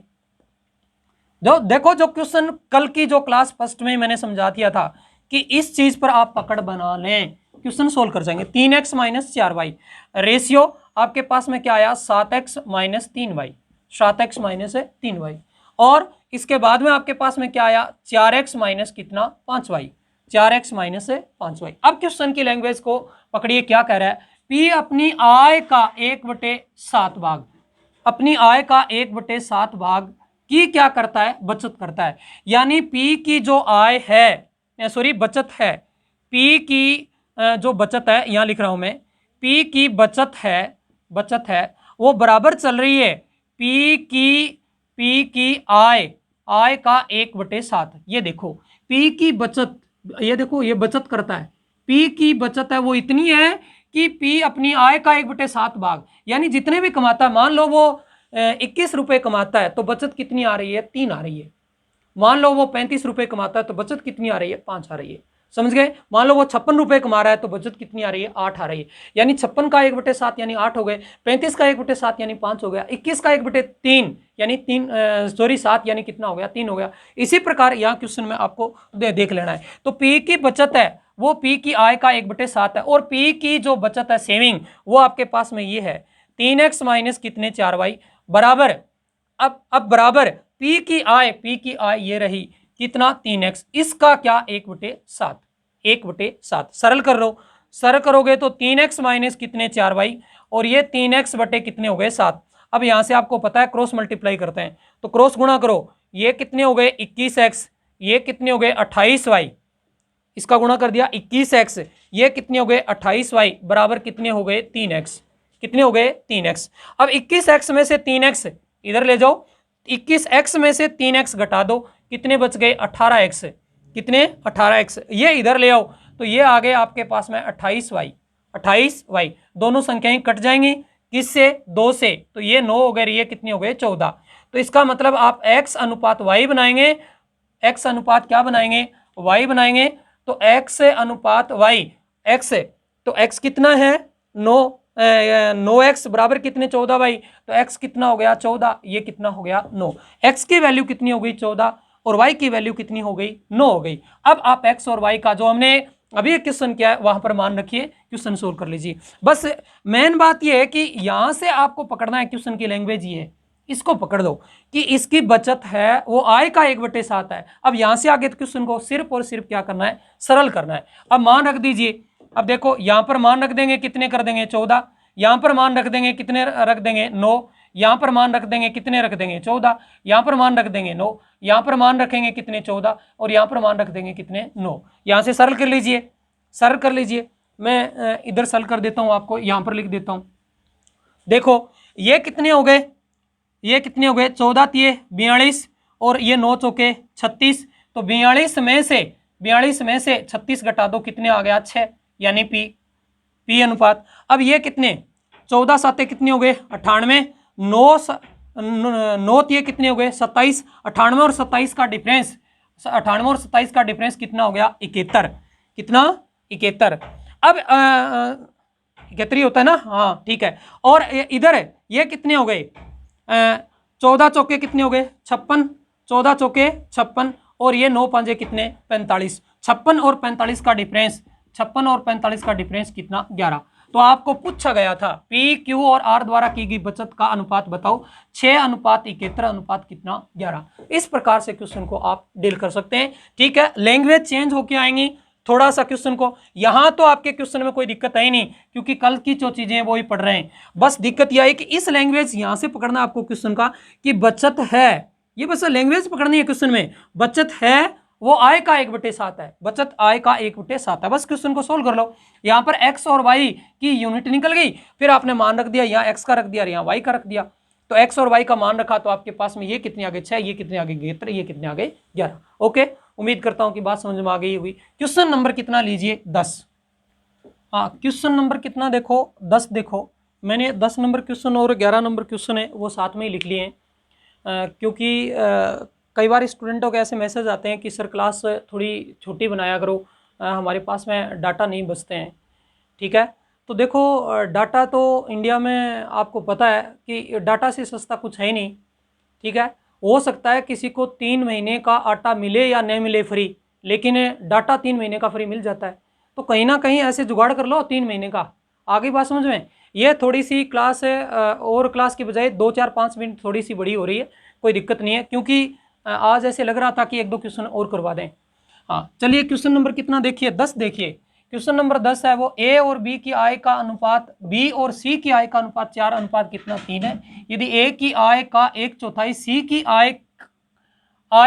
जो देखो जो क्वेश्चन कल की जो क्लास फर्स्ट में मैंने समझा दिया था कि इस चीज पर आप पकड़ बना लें, क्वेश्चन सोल्व कर जाएंगे। 3x माइनस 4y, रेशियो आपके पास में क्या आया 7x माइनस 3y, और इसके बाद में आपके पास में क्या आया 4x माइनस कितना 5y, 4x माइनस 5y। अब क्वेश्चन की लैंग्वेज को पकड़िए, क्या कह रहा है, P अपनी आय का 1/7 भाग, अपनी आय का 1/7 भाग की क्या करता है, बचत करता है। यानी P की जो आय है, बचत है, P की जो बचत है, यहां लिख रहा हूं मैं, P की बचत है वो बराबर चल रही है P की आय का 1/7। ये देखो P की बचत ये देखो ये बचत करता है, पी की बचत है वो इतनी है कि पी अपनी आय का 1/7 भाग, यानी जितने भी कमाता है, मान लो वो 21 रुपए कमाता है तो बचत कितनी आ रही है, 3 आ रही है। मान लो वो 35 रुपए कमाता है तो बचत कितनी आ रही है, 5 आ रही है। समझ गए। मान लो वो 56 रुपए कमा रहा है तो बचत कितनी आ रही है, 8 आ रही है। यानी 56 का 1/7 यानी 8 हो गए, 35 का 1/7 यानी 5 हो गया, 21 का 1/3 यानी 7 यानी कितना हो गया, 3 हो गया। इसी प्रकार यहाँ क्वेश्चन में आपको देख लेना है। तो पी की बचत है वो पी की आय का 1/7 है, और पी की जो बचत है सेविंग वो आपके पास में ये है 3x माइनस कितने 4y बराबर। अब बराबर पी की आय ये रही कितना 3x, इसका क्या 1/7, 1/7 सरल कर लो, सरल करोगे तो 3x माइनस कितने 4y, और ये 3x बटे कितने हो गए 7। अब यहां से आपको पता है क्रॉस मल्टीप्लाई करते हैं तो क्रॉस गुणा करो, ये कितने हो गए 21x, ये कितने हो गए 28y, इसका गुणा कर दिया 21x, ये कितने हो गए 28y बराबर कितने हो गए 3x, कितने हो गए 3x। अब 21x में से 3x इधर ले जाओ, 21x में से 3x घटा दो, कितने बच गए 18x, कितने 18x, ये इधर ले आओ तो ये आ गए आपके पास में 28y, 28y, दोनों संख्याएं कट जाएंगी किससे 2 से, तो ये 9 हो गए, ये कितने हो गए 14। तो इसका मतलब आप x अनुपात y बनाएंगे, x अनुपात क्या बनाएंगे y बनाएंगे, तो x अनुपात y, x तो x कितना है 9, 9x बराबर कितने 14y, तो x कितना हो गया 14, ये कितना हो गया 9, x की वैल्यू कितनी हो गई 14 और y की वैल्यू कितनी हो गई 9 हो गई। अब आप x और y का जो हमने अभी क्वेश्चन किया है वहां पर मान रखिए, क्वेश्चन सोल्व कर लीजिए। बस मेन बात ये है कि यहां से आपको पकड़ना है क्वेश्चन की लैंग्वेज ये है, इसको पकड़ दो कि इसकी बचत है वो आय का 1/7 है। अब यहां से आगे क्वेश्चन को सिर्फ और सिर्फ क्या करना है, सरल करना है। अब मान रख दीजिए, अब देखो यहां पर मान रख देंगे कितने कर देंगे 14, यहां पर मान रख देंगे कितने रख देंगे 9, यहां पर मान रख देंगे कितने रख देंगे 14, यहां पर मान रख देंगे 9, यहां पर मान रखेंगे कितने 14, और यहां पर मान रख देंगे कितने 9। यहां से सरल कर लीजिए, सरल कर लीजिए, मैं इधर सरल कर देता हूं, आपको यहां पर लिख देता हूं। देखो ये कितने हो गए, ये कितने हो गए 14 तिये 42 और ये 9 चौके 36, तो 42 में से 36 घटा दो, कितने आ गया 6, यानी पी अनुपात। अब ये कितने 14 साते कितने हो गए 98, 9 तिये कितने हो गए 27, 98 और 27 का डिफरेंस, 98 और 27 का डिफरेंस कितना हो गया 71, कितना 71। अब 71 होता है ना, हाँ ठीक है। और इधर ये कितने हो गए 14 चौके कितने हो गए 56, 14 चौके 56 और ये 9 पांजे कितने 45, 56 और 45 का डिफरेंस, 56 और 45 का डिफरेंस कितना 11। तो आपको पूछा गया था पी क्यू और आर द्वारा की गई बचत का अनुपात बताओ, 6:71 अनुपात कितना 11। इस प्रकार से क्वेश्चन को आप डील कर सकते हैं। ठीक है, लैंग्वेज चेंज होके आएंगी थोड़ा सा क्वेश्चन को, यहां तो आपके क्वेश्चन में कोई दिक्कत है नहीं क्योंकि कल की जो चीजें हैं वो ही पढ़ रहे हैं। बस दिक्कत यह है कि इस लैंग्वेज यहां से पकड़ना आपको क्वेश्चन का कि बचत है, ये बस लैंग्वेज पकड़नी है क्वेश्चन में, बचत है वो आय का 1/7 है, बचत आय का 1/7 है। बस क्वेश्चन को सोल्व कर लो। यहां पर x और y की यूनिट निकल गई, फिर आपने मान रख दिया, यहाँ x का रख दिया, यहाँ y का रख दिया, तो x और y का मान रखा तो आपके पास में ये कितने आ गए 6, ये कितने आ गए 73, ये कितने आ गए 11। ओके, उम्मीद करता हूं कि बात समझ में आ गई होगी। क्वेश्चन नंबर कितना लीजिए 10। हाँ, क्वेश्चन नंबर कितना देखो 10, देखो मैंने 10 नंबर क्वेश्चन और 11 नंबर क्वेश्चन है वो साथ में ही लिख लिए हैं, क्योंकि कई बार स्टूडेंटों के ऐसे मैसेज आते हैं कि सर क्लास थोड़ी छोटी बनाया करो, हमारे पास में डाटा नहीं बचते हैं। ठीक है, तो देखो डाटा तो इंडिया में आपको पता है कि डाटा से सस्ता कुछ है ही नहीं। ठीक है, हो सकता है किसी को 3 महीने का आटा मिले या नहीं मिले फ्री, लेकिन डाटा 3 महीने का फ्री मिल जाता है। तो कहीं ना कहीं ऐसे जुगाड़ कर लो 3 महीने का। आगे बात समझ में, ये थोड़ी सी क्लास और क्लास की बजाय 2, 4, 5 मिनट थोड़ी सी बड़ी हो रही है, कोई दिक्कत नहीं है, क्योंकि आज ऐसे लग रहा था कि 1-2 क्वेश्चन और करवा दें। हाँ चलिए, क्वेश्चन नंबर कितना देखिए 10 देखिए। क्वेश्चन नंबर 10 है वो ए और बी की आय का अनुपात बी और सी की आय का अनुपात 4 अनुपात कितना 3 है। यदि ए की आय का 1/4 सी की आय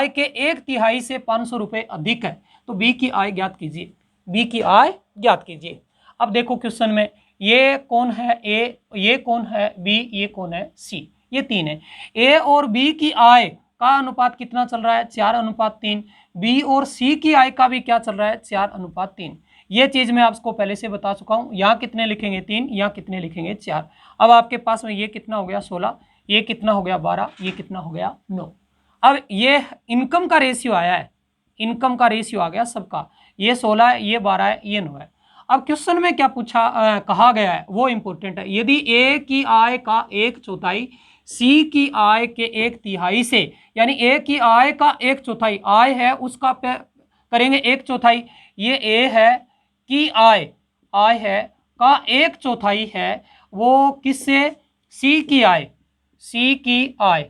के 1/3 से 500 रुपए अधिक है तो बी की आय ज्ञात कीजिए, बी की आय ज्ञात कीजिए। अब देखो क्वेश्चन में ये कौन है ए, ये कौन है बी, ये कौन है सी, ये 3 है। ए और बी की आय का अनुपात कितना चल रहा है, 4:3। बी और सी की आय का भी क्या चल रहा है, 4:3। ये चीज मैं आपको पहले से बता चुका हूं। यहाँ कितने लिखेंगे, 3, यहाँ कितने लिखेंगे, 4। अब आपके पास में ये कितना हो गया, 16, ये कितना हो गया, 12, ये कितना हो गया, 9। अब ये इनकम का रेशियो आया है, इनकम का रेशियो आ गया सबका, ये 16 है, ये 12 है, ये 9 है। अब क्वेश्चन में क्या पूछा कहा गया है वो इंपॉर्टेंट है। यदि ए की आय का 1/4 सी की आय के 1/3 से, यानी ए की आय का 1/4 आय है उसका करेंगे 1/4, ये ए है की आय है का 1/4 है, वो किससे, सी की आय, सी की आय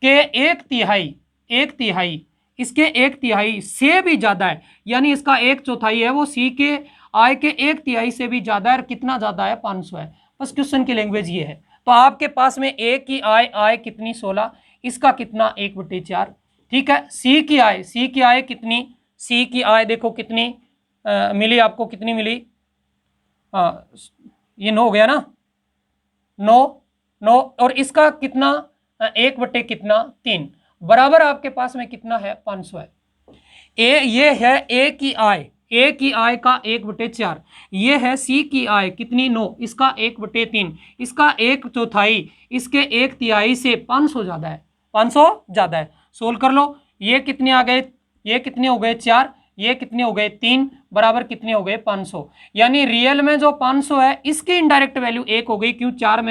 के 1/3 इसके 1/3 से भी ज्यादा है, यानी इसका 1/4 है वो सी के आय के 1/3 से भी ज्यादा है। और कितना ज्यादा है, 500 है। बस क्वेश्चन की लैंग्वेज ये है। तो आपके पास में ए की आय कितनी, 16, इसका कितना, 1/4। ठीक है, सी की आय कितनी, सी की आय देखो कितनी मिली आपको, कितनी मिली, ये 9 हो गया ना, 9 और इसका कितना, 1/3 बराबर आपके पास में कितना है, 500 है। ये है ए की आय का 1/4, ये है सी की आय कितनी, 9, इसका 1/3, इसका 1/4, इसके 1/3 से 500 ज्यादा है, 500 ज्यादा है। सोल्व कर लो, ये कितने आ गए, ये कितने हो गए, 4, ये कितने हो गए, 3, बराबर कितने हो गए, 500। यानी रियल में जो 500 है इसकी इनडायरेक्ट वैल्यू 1 हो गई, क्यों, 4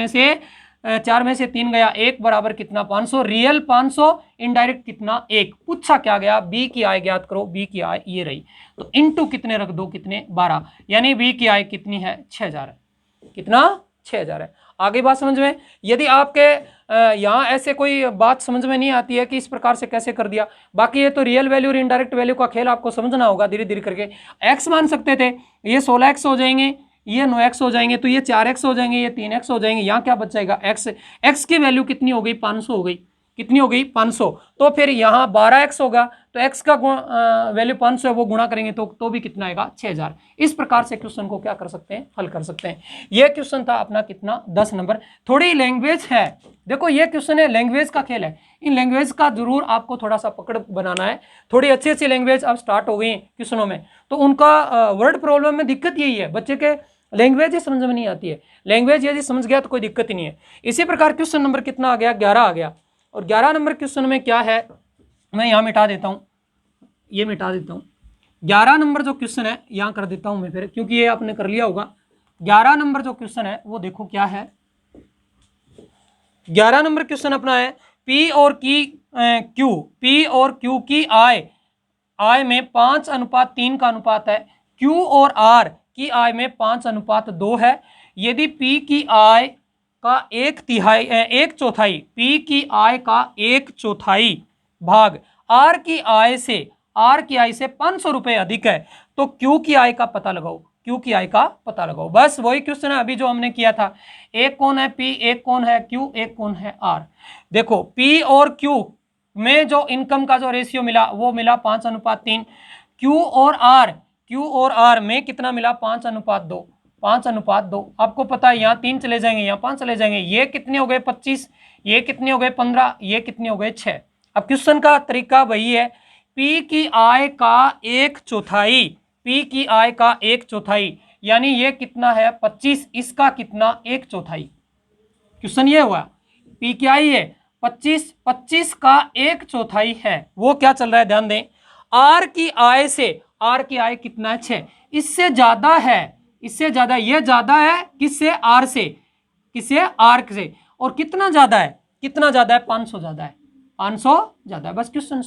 में से 3 गया, 1 बराबर कितना, 500, रियल 500, इनडायरेक्ट कितना, 1। पूछा क्या गया, बी की आय ज्ञात करो, बी की आय ये रही, तो इनटू कितने रख दो, कितने, 12, यानी बी की आय कितनी है, 6000 है। कितना, 6000 है। आगे बात समझ में। यदि आपके यहाँ ऐसे कोई बात समझ में नहीं आती है कि इस प्रकार से कैसे कर दिया, बाकी ये तो रियल वैल्यू और इनडायरेक्ट वैल्यू का खेल आपको समझना होगा धीरे धीरे करके। एक्स मान सकते थे, ये 16x हो जाएंगे, ये 9x हो जाएंगे, तो ये 4x हो जाएंगे, ये 3x हो जाएंगे, यहाँ क्या बच जाएगा, x की वैल्यू कितनी हो गई, 500 हो गई, कितनी हो गई, 500। तो फिर यहाँ 12x होगा, तो x का वैल्यू 500 है, वो गुणा करेंगे तो भी कितना आएगा, 6000। इस प्रकार से क्वेश्चन को क्या कर सकते हैं, हल कर सकते हैं। ये क्वेश्चन था अपना कितना, 10 नंबर। थोड़ी लैंग्वेज है, देखो ये क्वेश्चन है, लैंग्वेज का खेल है, इन लैंग्वेज का जरूर आपको थोड़ा सा पकड़ बनाना है। थोड़ी अच्छी अच्छी लैंग्वेज अब स्टार्ट हो गई क्वेश्चनों में, तो उनका वर्ड प्रॉब्लम में दिक्कत यही है, बच्चे के लैंग्वेज ही समझ में नहीं आती है। लैंग्वेज यदि समझ गया तो कोई दिक्कत ही नहीं है। इसी प्रकार क्वेश्चन नंबर कितना आ गया, 11 आ गया। और 11 नंबर क्वेश्चन में क्या है, मैं यहाँ मिटा देता हूँ, ये मिटा देता हूँ। 11 नंबर जो क्वेश्चन है यहाँ कर देता हूँ मैं फिर, क्योंकि ये आपने कर लिया होगा। 11 नंबर जो क्वेश्चन है वो देखो क्या है। 11 नंबर क्वेश्चन अपना है, पी और क्यू की आय में 5:3 का अनुपात है, क्यू और आर की आय में 5:2 है। यदि पी की आय का 1/4, पी की आय का 1/4 भाग आर की आय से 500 रुपए अधिक है, तो क्यू की आय का पता लगाओ, क्यू की आय का पता लगाओ। बस वही क्वेश्चन है अभी जो हमने किया था। एक कौन है पी, एक कौन है क्यू, एक कौन है आर। देखो पी और क्यू में जो इनकम का जो रेशियो मिला वो मिला 5:3। क्यू और आर में कितना मिला, 5:2, 5:2। आपको पता है यहाँ 3 चले जाएंगे, यहाँ 5 चले जाएंगे, ये कितने हो गए 25, ये कितने हो गए 15, ये कितने हो गए 6। अब क्वेश्चन का तरीका वही है, पी की आय का 1/4, पी की आय का 1/4 यानी ये कितना है 25, इसका कितना 1/4। क्वेश्चन ये हुआ, पी की आय है 25 का 1/4 है, वो क्या चल रहा है ध्यान दें। आर की आय कितना है 6, इससे ज्यादा है, इससे ज्यादा, ये ज्यादा है किससे, आर से, आर से। और कितना ज्यादा है, 500 ज्यादा है, 500 ज्यादा है। बस क्वेश्चन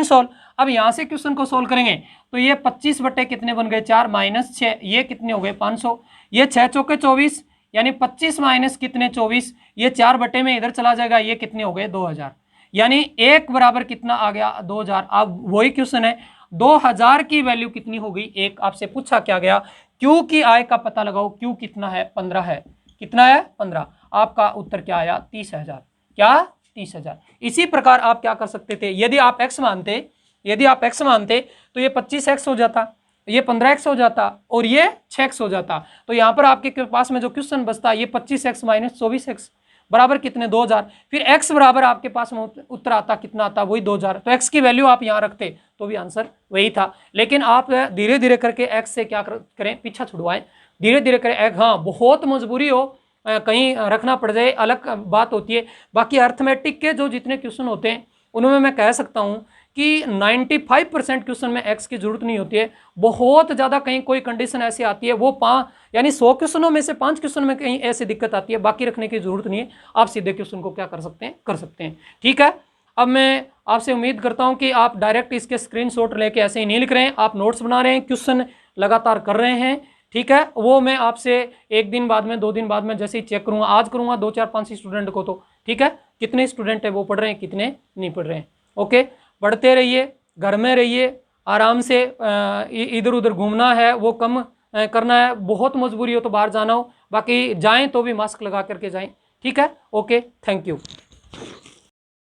सोल्व। अब यहां से क्वेश्चन को सोल्व करेंगे तो ये 25 बटे कितने बन गए 4 माइनस 6, ये कितने हो गए 500, ये 6 चौके 24 यानी 25 माइनस कितने 24, ये 4 बटे में इधर चला जाएगा, ये कितने हो गए 2000, यानी 1 बराबर कितना आ गया 2000। अब वही क्वेश्चन है, 2000 की वैल्यू कितनी हो गई 1। आपसे पूछा क्या गया, क्यू की आय का पता लगाओ, क्यू कितना है 15 है, कितना है 15। आपका उत्तर क्या आया 30,000, क्या 30,000। इसी प्रकार आप क्या कर सकते थे, यदि आप x मानते तो ये 25x हो जाता, ये 15x हो जाता और ये 6x हो जाता। तो यहाँ पर आपके पास में जो क्वेश्चन बचता ये 25x माइनस 24x, बराबर कितने 2000, फिर x बराबर आपके पास में उत्तर आता कितना आता, वही 2000। तो x की वैल्यू आप यहाँ रखते तो भी आंसर वही था, लेकिन आप धीरे धीरे करके x से क्या करें, पीछा छुड़वाएं, धीरे धीरे करें। हाँ, बहुत मजबूरी हो कहीं रखना पड़ जाए अलग बात होती है। बाकी अर्थमेटिक के जो जितने क्वेश्चन होते हैं उनमें मैं कह सकता हूँ कि 95% क्वेश्चन में एक्स की जरूरत नहीं होती है। बहुत ज़्यादा कहीं कोई कंडीशन ऐसी आती है, वो 5 यानी 100 क्वेश्चनों में से 5 क्वेश्चन में कहीं ऐसी दिक्कत आती है, बाकी रखने की जरूरत नहीं है, आप सीधे क्वेश्चन को क्या कर सकते हैं, कर सकते हैं। ठीक है, अब मैं आपसे उम्मीद करता हूँ कि आप डायरेक्ट इसके स्क्रीनशॉट लेके ऐसे ही नहीं लिख रहे हैं, आप नोट्स बना रहे हैं, क्वेश्चन लगातार कर रहे हैं। ठीक है, वो मैं आपसे 1 दिन बाद में 2 दिन बाद में जैसे ही चेक करूँगा, आज करूँगा 2 4 5 स्टूडेंट को, तो ठीक है, कितने स्टूडेंट है वो पढ़ रहे हैं, कितने नहीं पढ़ रहे हैं। ओके, पढ़ते रहिए, घर में रहिए, आराम से इधर उधर घूमना है वो कम करना है, बहुत मजबूरी हो तो बाहर जाना हो, बाकी जाएं तो भी मास्क लगा करके जाएं। ठीक है, ओके, थैंक यू।